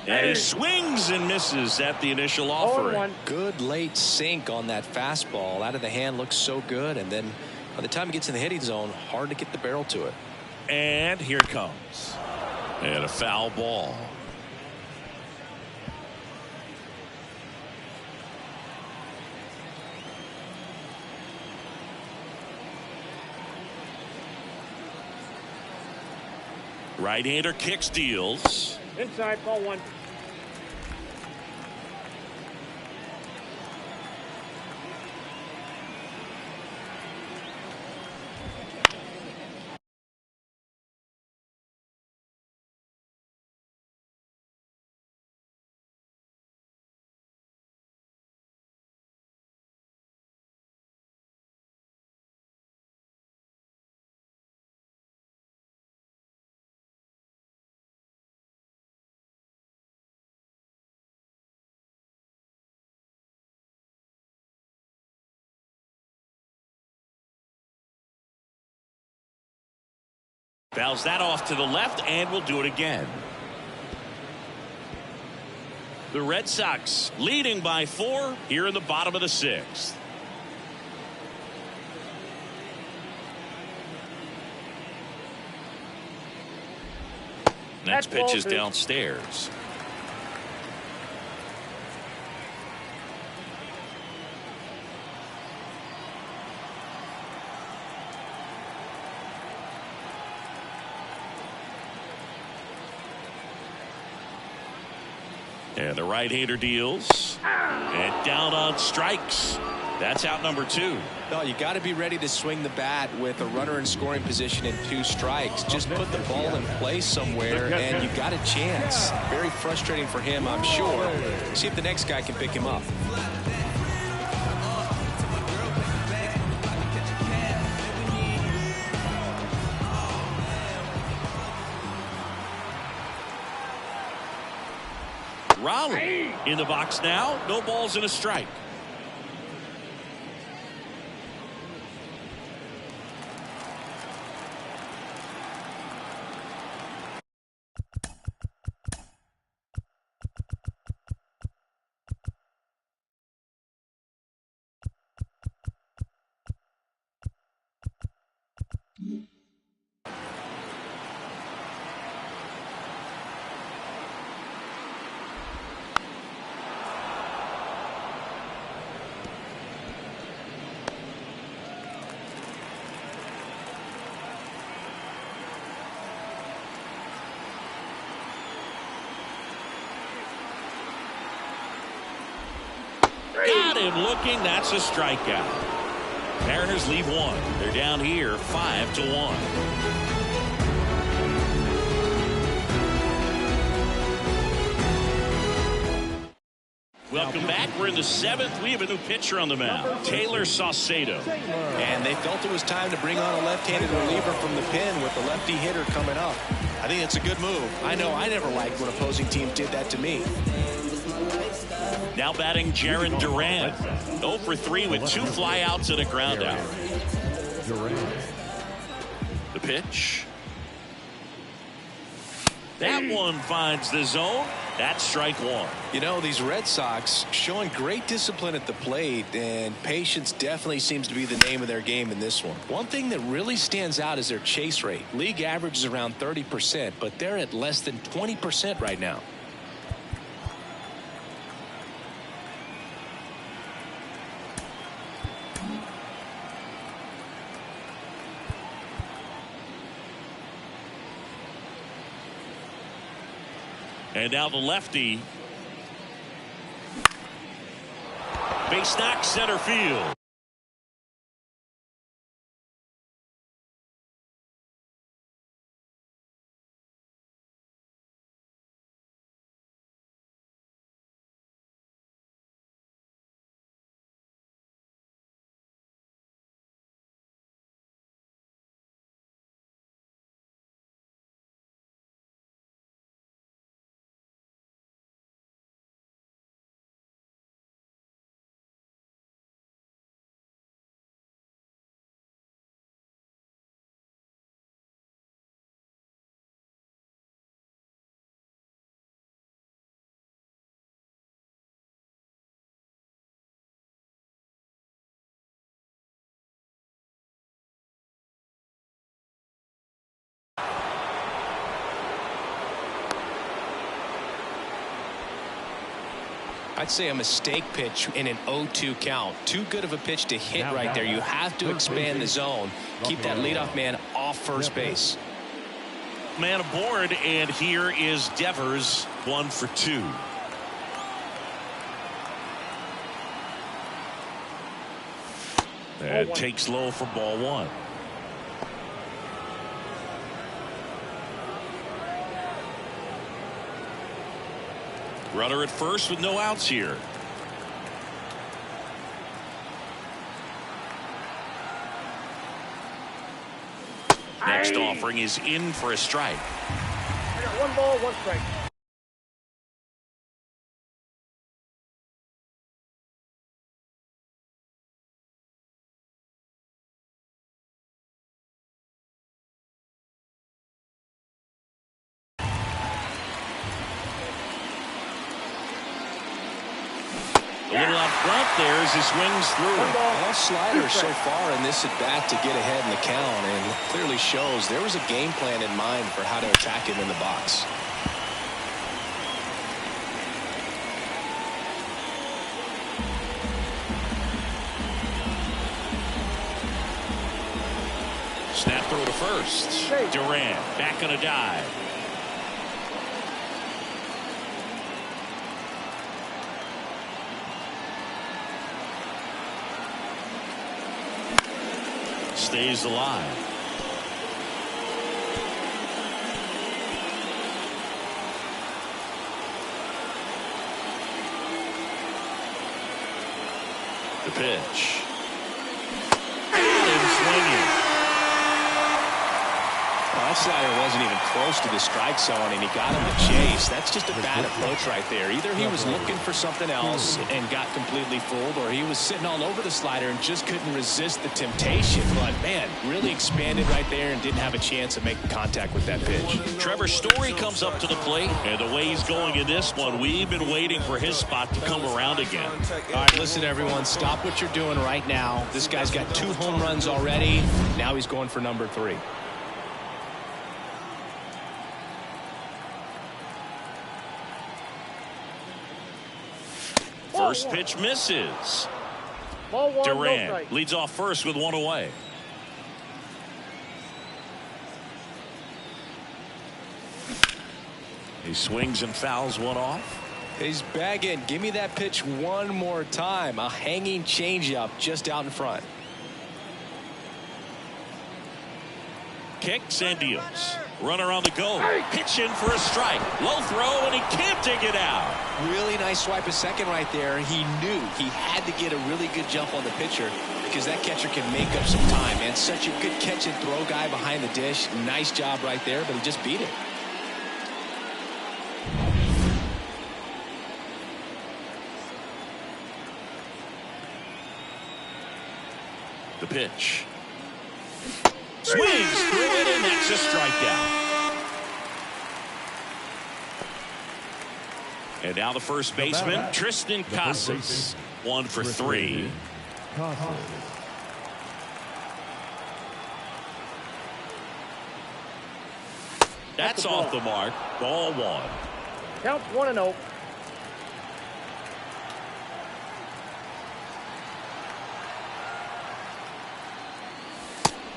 S4: And he swings and misses at the initial offering.
S6: 0-1.
S5: Good late sink on that fastball. Out of the hand looks so good, and then by the time it gets in the hitting zone, hard to get the barrel to it.
S4: And here it comes. And a foul ball. Right-hander kicks, deals.
S6: Inside, ball 1.
S4: Fouls that off to the left, and will do it again. The Red Sox leading by 4 here in the bottom of the 6th. Next pitch is downstairs. And the right-hander deals. And down on strikes. That's out number 2.
S5: No, you got to be ready to swing the bat with a runner in scoring position and 2 strikes. Just put the ball in place somewhere, and you got a chance. Very frustrating for him, I'm sure. See if the next guy can pick him up.
S4: Raleigh in the box now. No balls and a strike. Got him looking. That's a strikeout. Mariners leave 1. They're down here 5-1. Welcome back. We're in the 7th. We have a new pitcher on the mound, Taylor Saucedo.
S5: And they felt it was time to bring on a left-handed reliever from the pen with the lefty hitter coming up. I think it's a good move. I know I never liked when opposing teams did that to me.
S4: Now batting Jarren Duran. 0 for 3 with 2 flyouts and a ground out. The pitch. That one finds the zone. That's strike 1.
S5: You know, these Red Sox showing great discipline at the plate, and patience definitely seems to be the name of their game in this one. One thing that really stands out is their chase rate. League average is around 30%, but they're at less than 20% right now.
S4: And now the lefty. Base knock, center field.
S5: I'd say a mistake pitch in an 0-2 count. Too good of a pitch to hit right there. You have to expand the zone. Keep that leadoff man off first base.
S4: Man aboard, and here is Devers, 1 for 2. That takes low for ball 1. Runner at first with no outs here. Next offering is in for a strike.
S6: I got 1 ball, 1 strike.
S4: A little out front there as he swings through.
S5: All sliders so far in this at bat to get ahead in the count, and it clearly shows there was a game plan in mind for how to attack him in the box.
S4: Snap throw to first. Duran back on a dive. Stays alive. The pitch. And swinging.
S5: That slider wasn't even close to the strike zone, and he got him to chase. That's just a bad approach right there. Either he was looking for something else and got completely fooled, or he was sitting all over the slider and just couldn't resist the temptation. But, man, really expanded right there and didn't have a chance of making contact with that pitch.
S4: Trevor Story comes up to the plate, and the way he's going in this one, we've been waiting for his spot to come around again.
S5: All right, listen, everyone, stop what you're doing right now. This guy's got 2 home runs already. Now he's going for number 3.
S4: First pitch misses.
S6: Ball 1,
S4: Duran leads off first with 1 away. He swings and fouls one off.
S5: He's bagging. Give me that pitch one more time. A hanging changeup just out in front.
S4: Kicks and deals. Runner on the go. Pitching for a strike. Low throw, and he can't dig it out.
S5: Really nice swipe at second right there. He knew he had to get a really good jump on the pitcher because that catcher can make up some time, man. Such a good catch and throw guy behind the dish. Nice job right there, but he just beat it.
S4: The pitch. Swings through it, and that's a strikeout. And now the first baseman, Triston Casas, 1 for 3. That's off the mark. Ball 1.
S6: Count 1-0.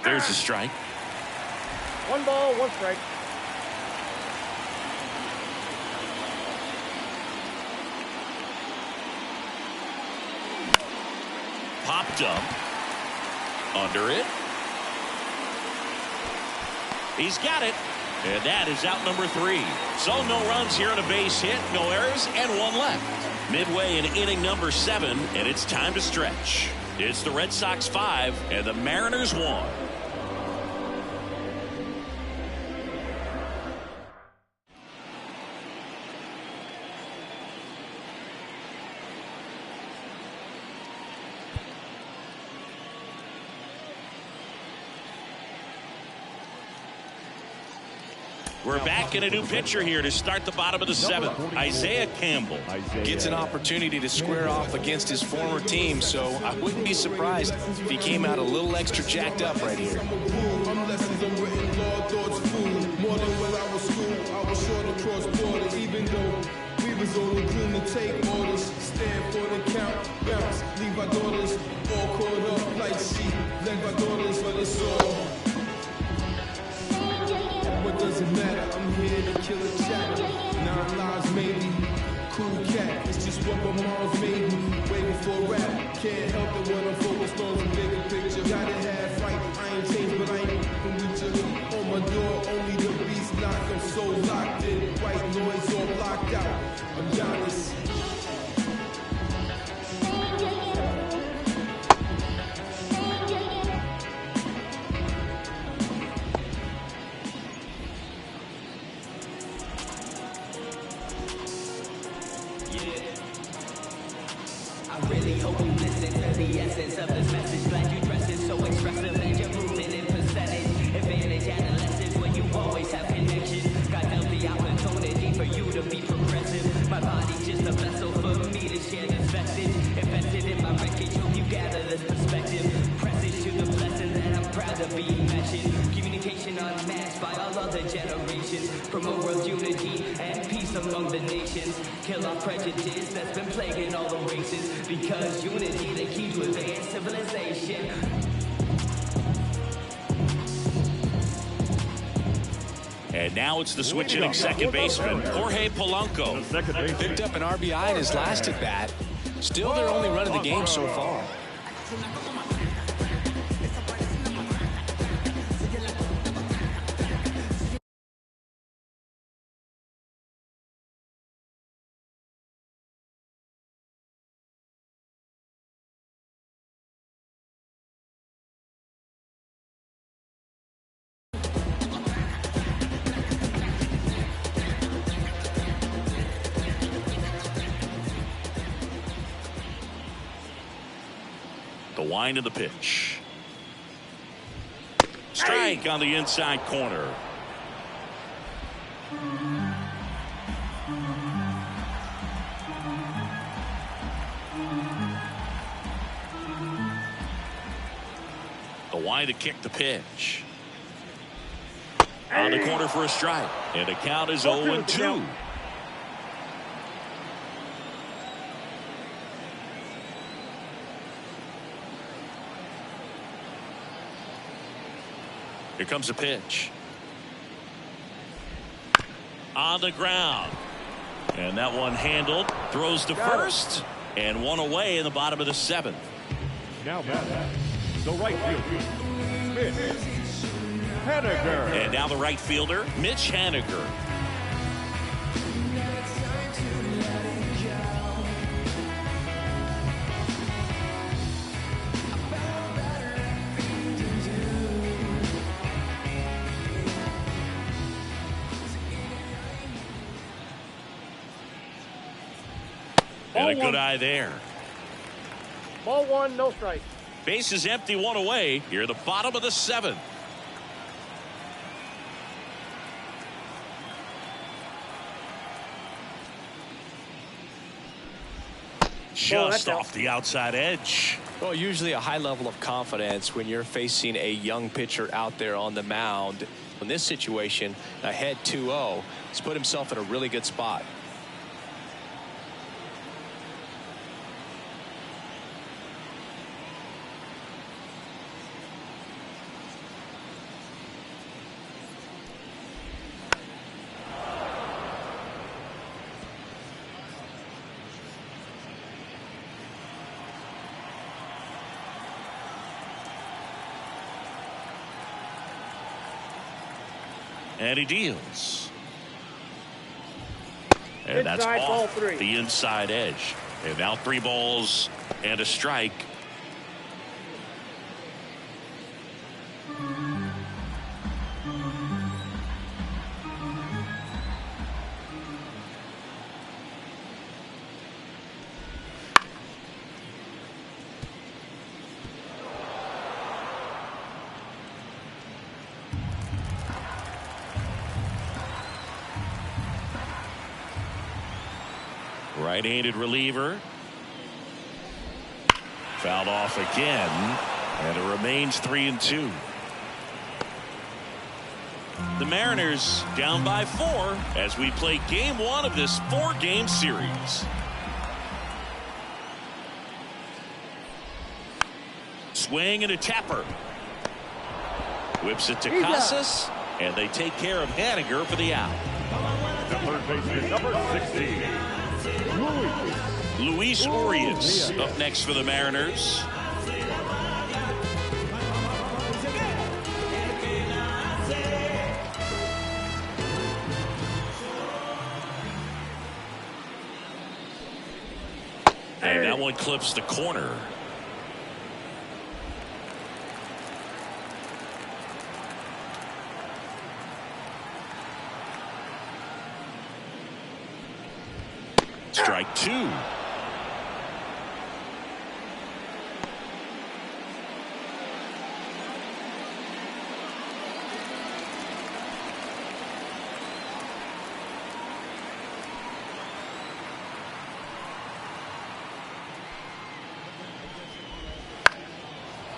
S4: There's a strike.
S6: 1 ball, 1 strike.
S4: Popped up. Under it. He's got it. And that is out number 3. So no runs here on a base hit, no errors, and 1 left. Midway in inning number 7, and it's time to stretch. It's the Red Sox 5 and the Mariners 1. We're back in a new pitcher here to start the bottom of the 7th. Isaiah Campbell
S5: Gets an opportunity to square off against his former team, so I wouldn't be surprised if he came out a little extra jacked up right here.
S3: More than when I was school, I was short across borders, even though we was only clean to take orders. Stand for the count, bounce, leave our daughters all caught up like sheep, like my daughters, but it's all. What does it matter? I'm here to kill a chatter. 9 lives maybe. Cool cat, it's just what my mom's made me. Way before rap, can't help it when I'm focused on the bigger picture. Gotta have fight, I ain't changed, but I ain't with you. On my door, only the beast knock. I'm so locked in, white noise all blocked out. I'm Giannis.
S8: I really hope you listen to the essence of this message. Glad you dressed it so expressive and you're moving in percentage. Advantage adolescence when you always have connection. God dealt the opportunity for you to be progressive. My body's just a vessel for me to share this message. Invested in my wreckage, hope you gather this perspective. Presage to the blessing that I'm proud to be mentioned. Communication unmatched by all other generations. Promote world unity and peace among the nations. Kill off prejudice that's been plaguing all the races. Because unity, the key to advanced civilization.
S4: And now it's the switch hitting second baseman, Jorge Polanco.
S5: Picked up an RBI in his last at bat. Still their only run of the game so far.
S4: The wind of the pitch. Strike on the inside corner. The wind to kick the pitch. On the corner for a strike. And the count is 0-2. Here comes a pitch. On the ground. And that one handled. Throws to first. And one away in the bottom of the 7th.
S7: Now back, the right fielder, Mitch Haniger.
S4: And now the right fielder, Mitch Haniger. And a good eye there.
S6: Ball 1, no strike.
S4: Base is empty, 1 away. Here, the bottom of the 7th. Just off the outside edge.
S5: Well, usually a high level of confidence when you're facing a young pitcher out there on the mound. In this situation, ahead 2-0, he's put himself in a really good spot.
S4: And he deals. And that's
S6: Inside, ball
S4: off
S6: 3.
S4: the inside edge. And now 3 balls and a strike. Right-handed reliever. Fouled off again, and it remains 3-2. The Mariners down by 4 as we play game 1 of this 4-game series. Swing and a tapper. Whips it to Casas, and they take care of Haniger for the out.
S7: The third baseman, number 16.
S4: Luis Urias up next for the Mariners. And that one clips the corner. Strike 2.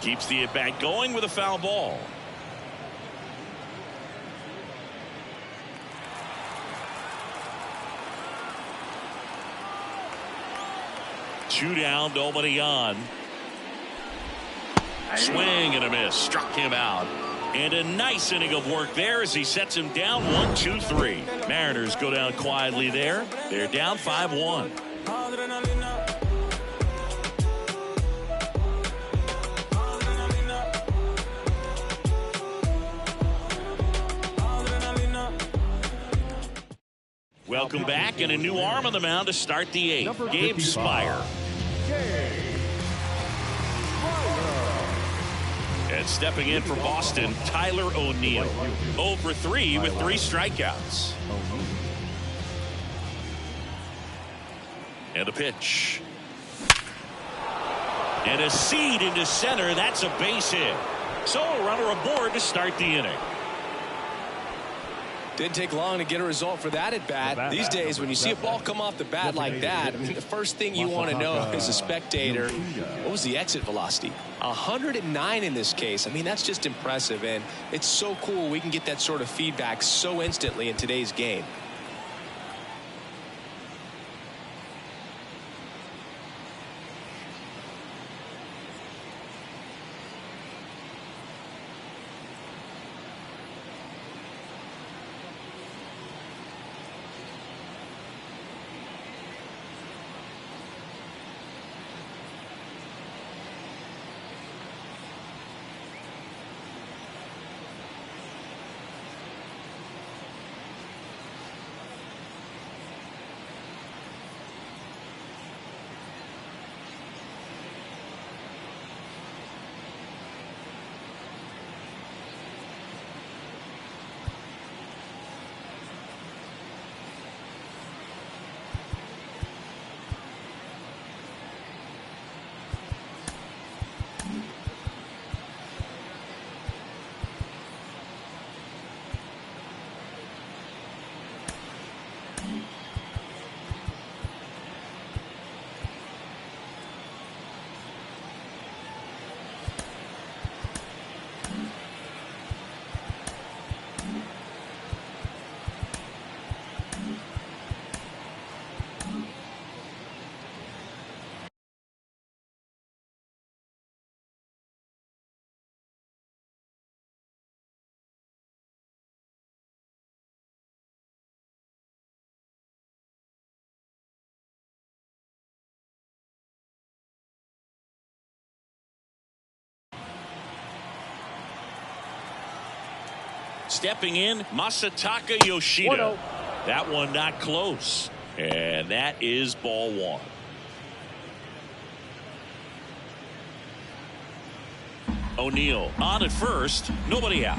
S4: Keeps the at-bat going with a foul ball. Two down, nobody on. Swing and a miss. Struck him out. And a nice inning of work there as he sets him down 1-2-3. Mariners go down quietly there. They're down 5-1. Welcome back, and a new arm on the mound to start the 8th. Gabe Spire. And stepping in for Boston, Tyler O'Neill. 0 for 3 with 3 strikeouts. And a pitch. And a seed into center. That's a base hit. So a runner aboard to start the inning.
S5: Didn't take long to get a result for that at bat. These days, when you see a ball come off the bat like that, I mean, the first thing you want to know as a spectator, what was the exit velocity? 109 in this case. I mean, that's just impressive, and it's so cool we can get that sort of feedback so instantly in today's game.
S4: Stepping in, Masataka Yoshida.
S6: 1-0.
S4: That one not close. And that is ball one. O'Neill on at first. Nobody out.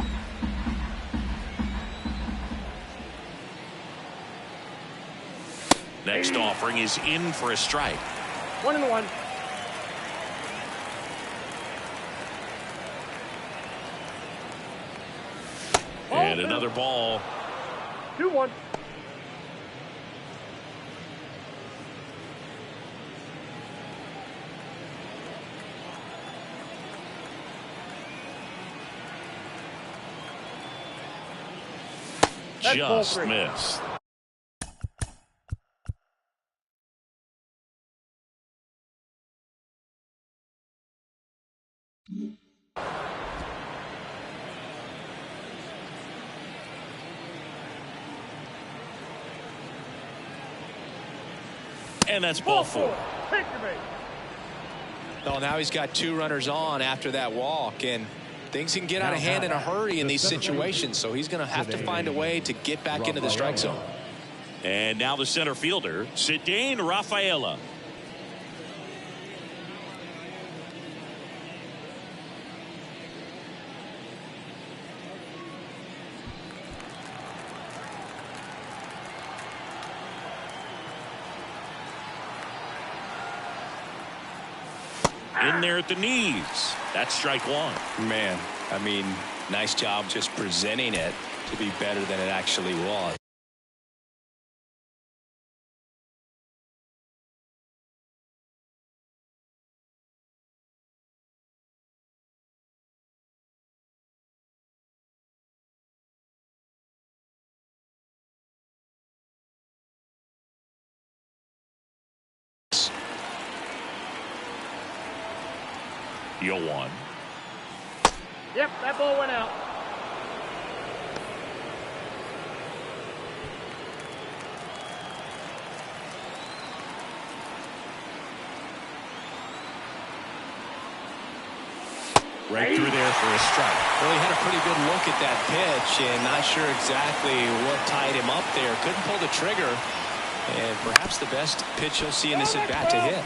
S4: Next offering is in for a strike.
S6: 1-1.
S4: And another ball.
S6: 2-1.
S4: Just missed. And that's ball four.
S6: Take your bait.
S5: Oh, now he's got 2 runners on after that walk, and things can get out of hand in a hurry in these situations, so he's going to have to find a way to get back into the strike zone.
S4: And now the center fielder, Ceddanne Rafaela. In there at the knees. That's strike one.
S5: Man, I mean, nice job just presenting it to be better than it actually was.
S4: Yoan.
S6: Yep, that ball went out.
S4: Right through there for a strike.
S5: Well, he had a pretty good look at that pitch and not sure exactly what tied him up there. Couldn't pull the trigger. And perhaps the best pitch he'll see in this at-bat to hit.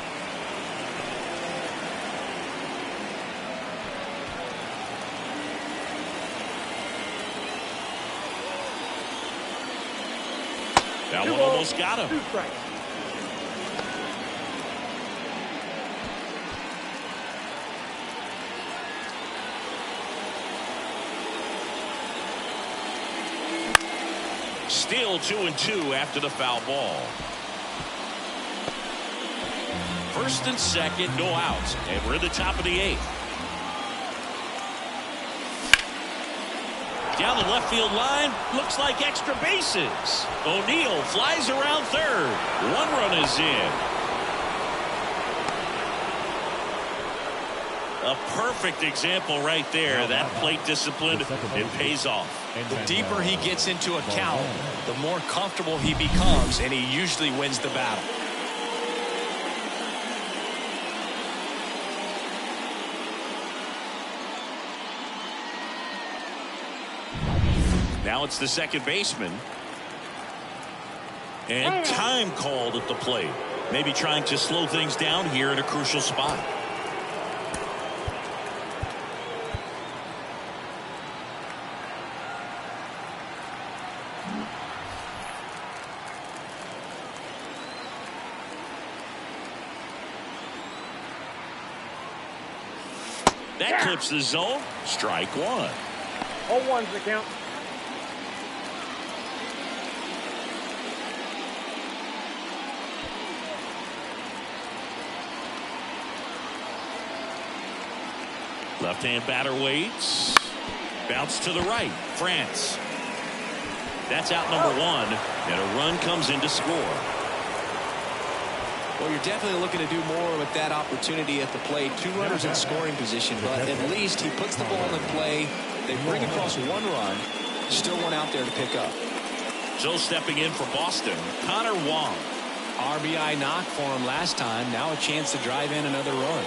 S4: That one almost got him.
S6: 2 strikes.
S4: Still 2-2 after the foul ball. First and second, no outs, and we're at the top of the 8th. Down the left field line, looks like extra bases. O'Neill flies around third. 1 run is in. A perfect example right there. That plate discipline, it pays off.
S5: The deeper he gets into a count, the more comfortable he becomes, and he usually wins the battle.
S4: Now it's the second baseman. And time called at the plate. Maybe trying to slow things down here at a crucial spot. That clips the zone. Strike one.
S6: 0-1's the count.
S4: Left-hand batter waits. Bounce to the right. France. That's out number 1. And a run comes in to score.
S5: Well, you're definitely looking to do more with that opportunity at the plate. 2 runners in scoring position, but at least he puts the ball in play. They bring across 1 run. Still 1 out there to pick up.
S4: So stepping in for Boston, Connor Wong.
S5: RBI knock for him last time. Now a chance to drive in another run.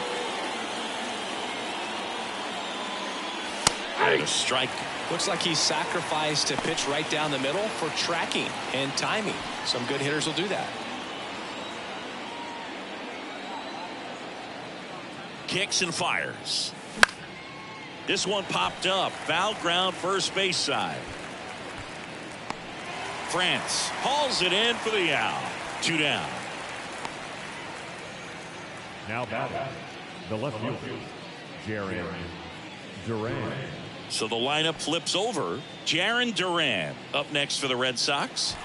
S4: And a strike.
S5: Looks like he sacrificed a pitch right down the middle for tracking and timing. Some good hitters will do that.
S4: Kicks and fires. This one popped up. Foul ground, first base side. France hauls it in for the out. 2 down.
S7: Now batting, the left fielder, Jarren Duran.
S4: So the lineup flips over. Jarren Duran up next for the Red Sox.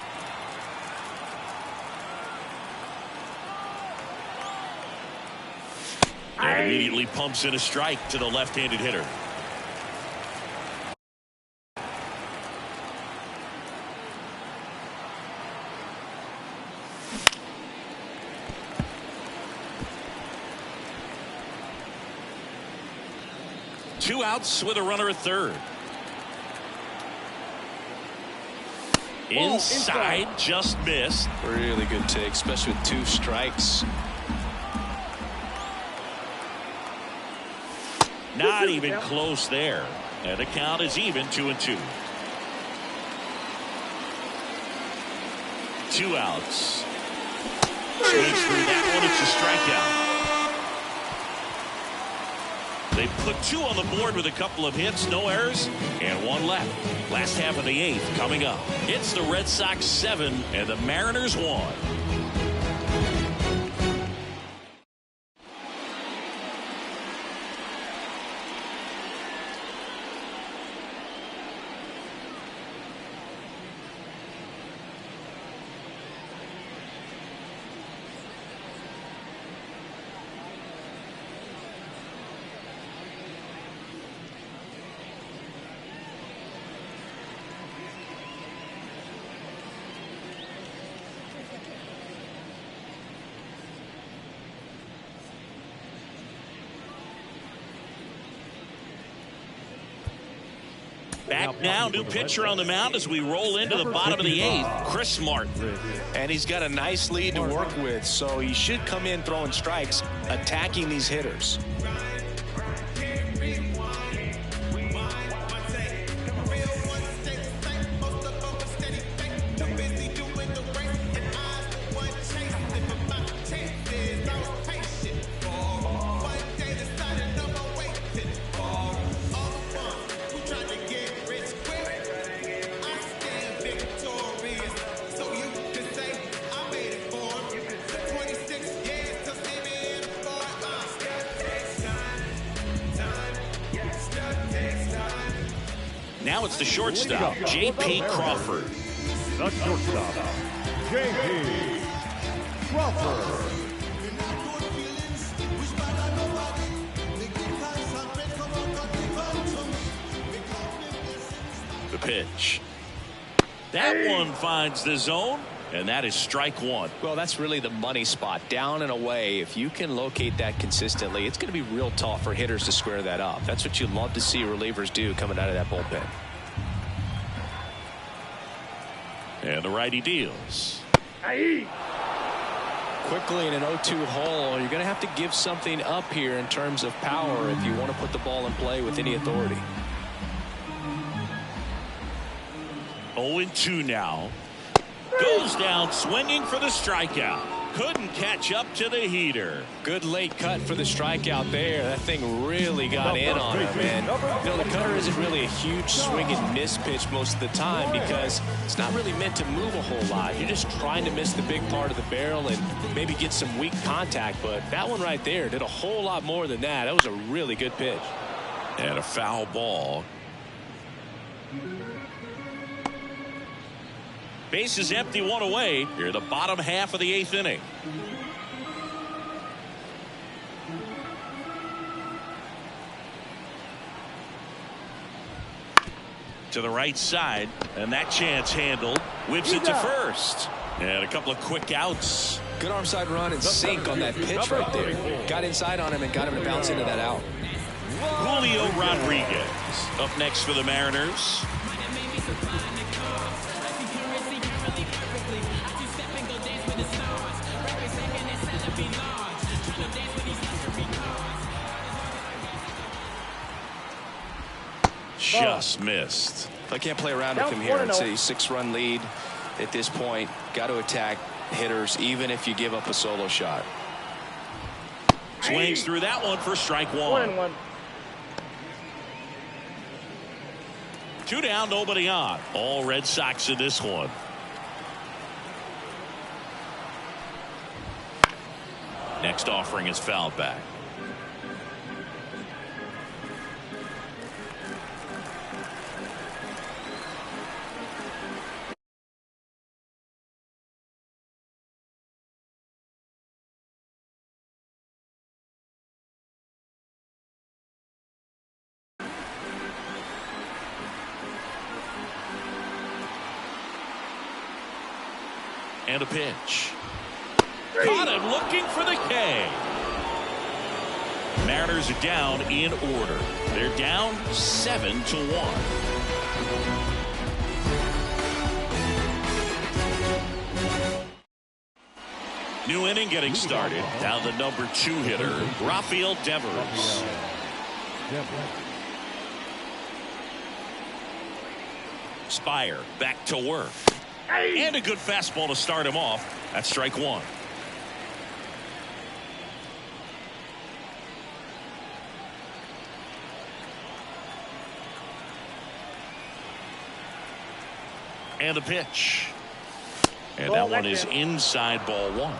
S4: And immediately pumps in a strike to the left-handed hitter. Two outs with a runner at third. Inside, just missed.
S5: Really good take, especially with 2 strikes.
S4: Not even close there. And the count is even 2-2. 2 outs. Swings through that one. It's a strikeout. They put 2 on the board with a couple of hits, no errors, and 1 left. Last half of the 8th coming up. It's the Red Sox 7 and the Mariners 1. Back now, new pitcher on the mound as we roll into the bottom of the 8th, Chris Martin.
S5: And he's got a nice lead to work with, so he should come in throwing strikes, attacking these hitters.
S4: Now it's the shortstop, J.P. Crawford.
S7: The shortstop, J.P. Crawford.
S4: The pitch. That one finds the zone, and that is strike 1.
S5: Well, that's really the money spot, down and away. If you can locate that consistently, it's going to be real tough for hitters to square that up. That's what you love to see relievers do coming out of that bullpen.
S4: And the righty deals.
S5: Quickly in an 0-2 hole, you're going to have to give something up here in terms of power if you want to put the ball in play with any authority.
S4: 0-2 now. Goes down swinging for the strikeout. Couldn't catch up to the heater.
S5: Good late cut for the strikeout there. That thing really got in on him, man. You know, the cutter isn't really a huge swing and miss pitch most of the time because it's not really meant to move a whole lot. You're just trying to miss the big part of the barrel and maybe get some weak contact. But that one right there did a whole lot more than that. That was a really good pitch.
S4: And a foul ball. Base is empty, 1 away. Here, the bottom half of the 8th inning. To the right side, and that chance handled. Whips it to first. And a couple of quick outs.
S5: Good arm side run and sink on that pitch right there. Got inside on him and got him to bounce into that out.
S4: Julio Rodriguez up next for the Mariners. Just missed.
S5: I can't play around with him here. It's a 6-run lead at this point. Got to attack hitters, even if you give up a solo shot.
S4: Swings through that one for strike one.
S6: 1-1.
S4: 2 down, nobody on. All Red Sox in this one. Next offering is fouled back. And a pitch. Caught him looking for the K. Mariners are down in order. They're down 7-1. New inning getting started. Now the number 2 hitter, Rafael Devers. Spire back to work. And a good fastball to start him off. That's strike one. And a pitch. And that one is inside, ball one.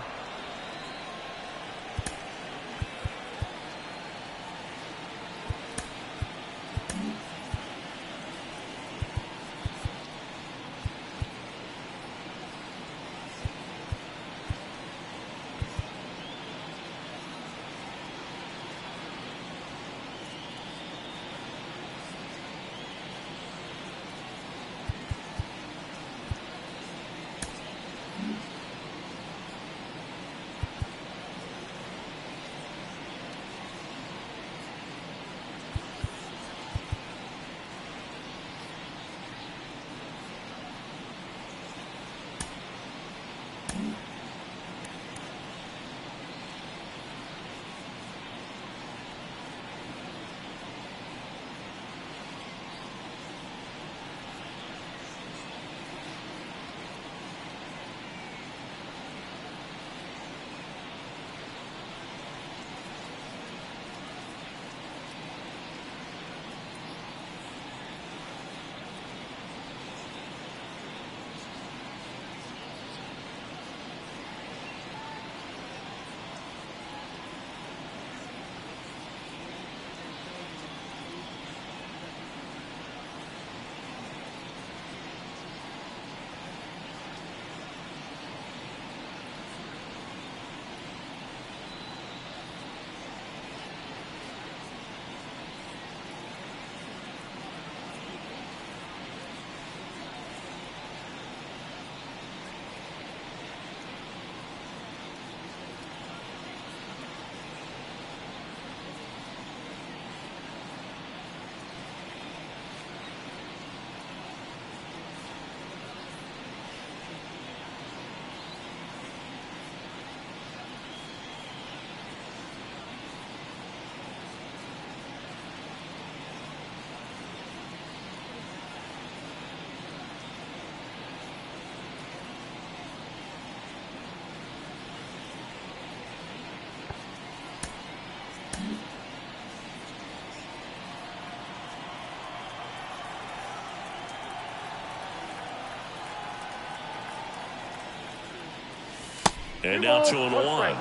S4: And now 2-1.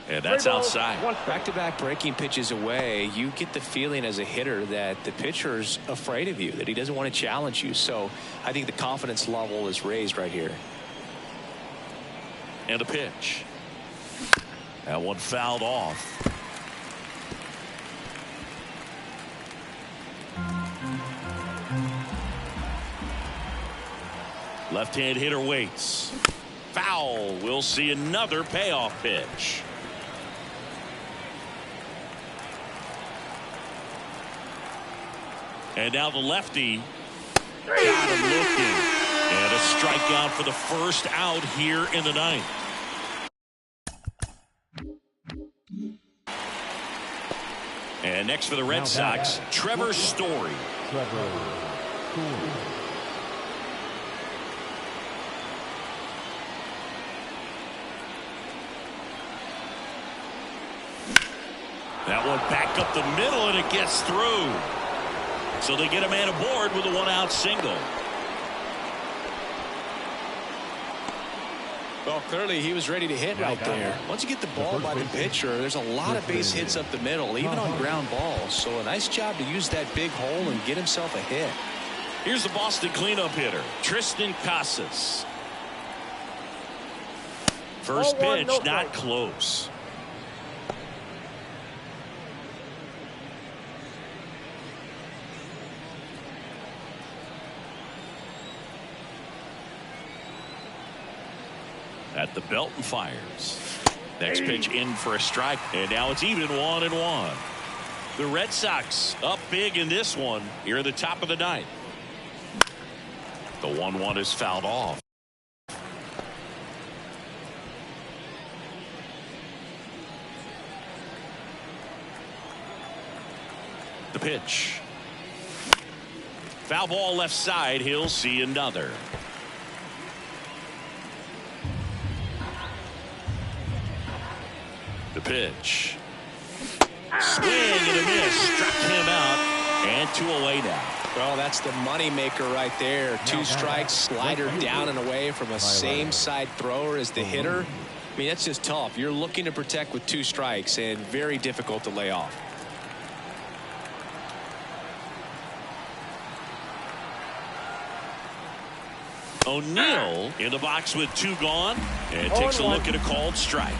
S4: And that's outside.
S5: Back-to-back breaking pitches away, you get the feeling as a hitter that the pitcher's afraid of you, that he doesn't want to challenge you. So I think the confidence level is raised right here.
S4: And a pitch. That one fouled off. Left-hand hitter waits. Foul. We'll see another payoff pitch. And now the lefty got him looking. And a strikeout for the first out here in the ninth. And next for the Red Sox, Trevor Story.
S7: Trevor Story.
S4: That one back up the middle, and it gets through. So they get a man aboard with a one-out single.
S5: Well, clearly he was ready to hit right there. Once you get the ball by the pitcher, there's a lot of base hits up the middle, even on ground balls. So a nice job to use that big hole and get himself a hit.
S4: Here's the Boston cleanup hitter, Tristan Casas. First pitch, not close. At the belt and fires. Next pitch in for a strike, and now it's even 1-1. The Red Sox up big in this one here at the top of the ninth. The 1-1 is fouled off. The pitch. Foul ball left side. He'll see another. The pitch. Swing and a miss. Struck him out. And 2 away now.
S5: Well, that's the money maker right there. 2 strikes, slider down and away from a same side thrower as the hitter. I mean, that's just tough. You're looking to protect with 2 strikes and very difficult to lay off.
S4: O'Neill in the box with 2 gone, and takes a look at a called strike.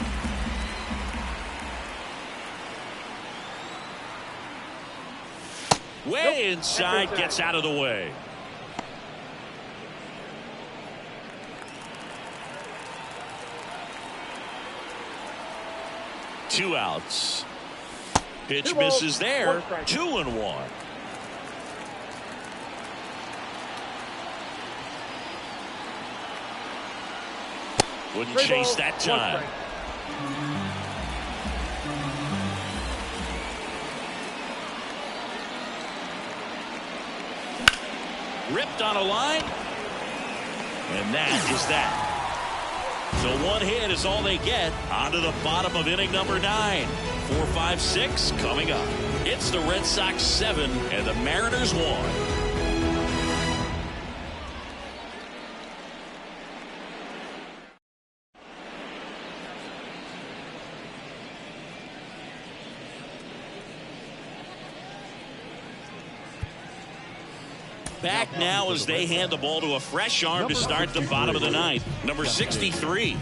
S4: Way inside, gets out of the way. Two outs. Pitch misses there. 2-1. Wouldn't chase that time. Ripped on a line, and that is that. So 1 hit is all they get. On to the bottom of inning number 9. 4-5-6 coming up. It's the Red Sox 7 and the Mariners 1. Back now as they hand the ball to a fresh arm to start the bottom of the ninth. Number 63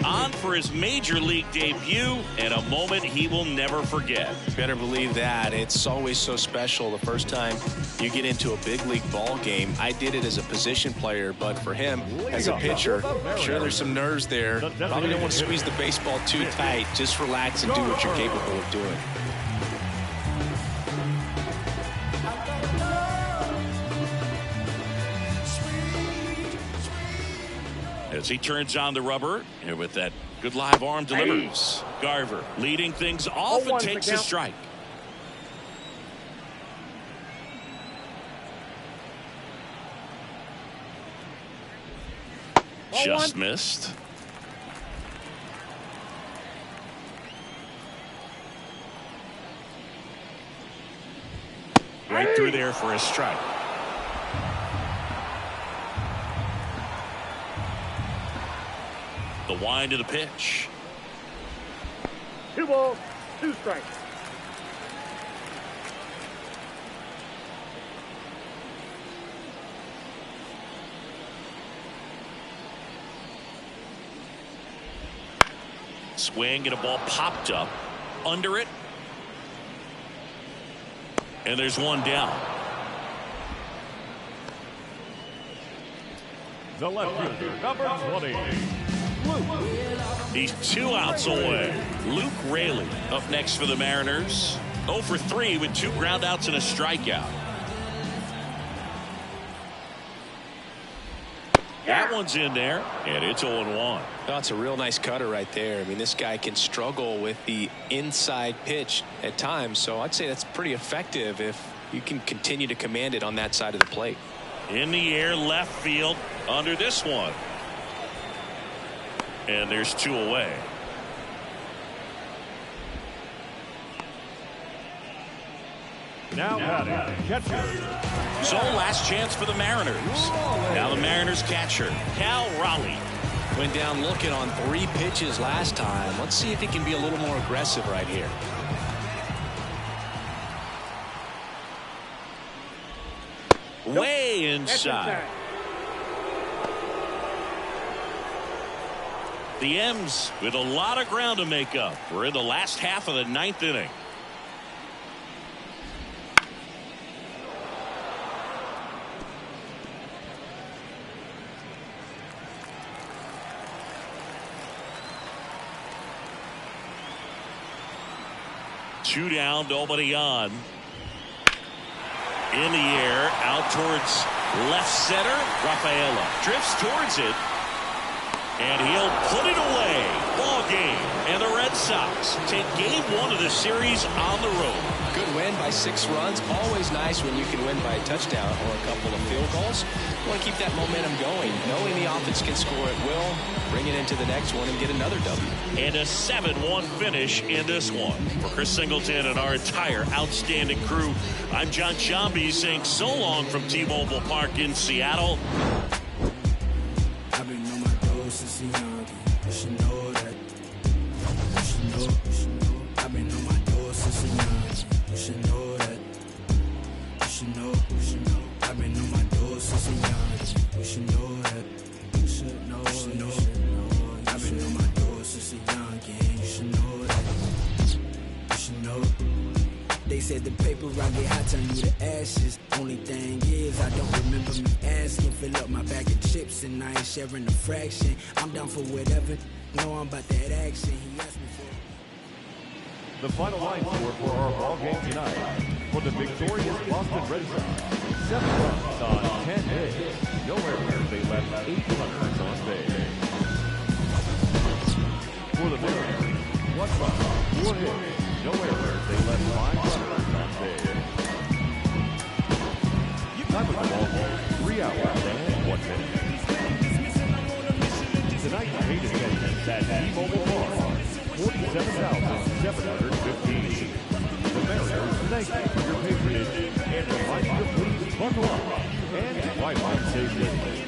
S4: on for his major league debut, and a moment he will never forget.
S5: Better believe that. It's always so special the first time you get into a big league ball game. I did it as a position player, but for him as a pitcher, sure there's some nerves there. Probably don't want to squeeze the baseball too tight. Just relax and do what you're capable of doing.
S4: As he turns on the rubber, and with that good live arm delivers. Garver leading things off and takes a strike. Just missed. Right through there for a strike. The wind of the pitch.
S6: 2 balls, 2 strikes.
S4: Swing and a ball popped up under it. And there's 1 down.
S7: The left fielder, number 20.
S4: He's 2 outs away. Luke Raley up next for the Mariners. 0 for 3 with 2 groundouts and a strikeout. That one's in there, and it's 0-1.
S5: That's a real nice cutter right there. I mean, this guy can struggle with the inside pitch at times, so I'd say that's pretty effective if you can continue to command it on that side of the plate.
S4: In the air, left field, under this one. And there's 2 away.
S7: Now catcher.
S4: So last chance for the Mariners. Now the Mariners catcher, Cal Raleigh.
S5: Went down looking on 3 pitches last time. Let's see if he can be a little more aggressive right here.
S4: Way inside. The M's with a lot of ground to make up. We're in the last half of the 9th inning. Two down, nobody on. In the air, out towards left center. Rafaela drifts towards it, and he'll put it away. Ball game, and the Red Sox take game 1 of the series on the road.
S5: Good win by 6 runs. Always nice when you can win by a touchdown or a couple of field goals. You want to keep that momentum going, knowing the offense can score at will, bring it into the next one and get another W.
S4: And a 7-1 finish in this one. For Chris Singleton and our entire outstanding crew, I'm John Sciambi saying so long from T-Mobile Park in Seattle.
S9: I've been on my toes since a youngin'. You should know that. You should know. I've been on my toes since a youngin'. You should know that. You should know. I've been on my toes since a youngin'. You should know that. You should know. I've been on my toes since a youngin'. You should know that. You should know. They said the paper I get hot turn you to ashes. Only thing is I don't remember me asking. Fill up my bag of chips and I ain't sharing a fraction. I'm down for whatever. Know I'm about that action. He asked me for.
S7: The final line score for our ball game tonight. For the victorious Boston Red Sox, 7 runs on 10 hits. No errors. They left 8 runners on base. For the Mariners, 1 run, 4 hits. No errors. They left 5 runners on base. Time of the ball game, 3 hours and 1 minute. Tonight's paid attendance at T-Mobile Park, 47,715. The Mariners thank you for your patronage and remind you to please buckle up and ride on safely.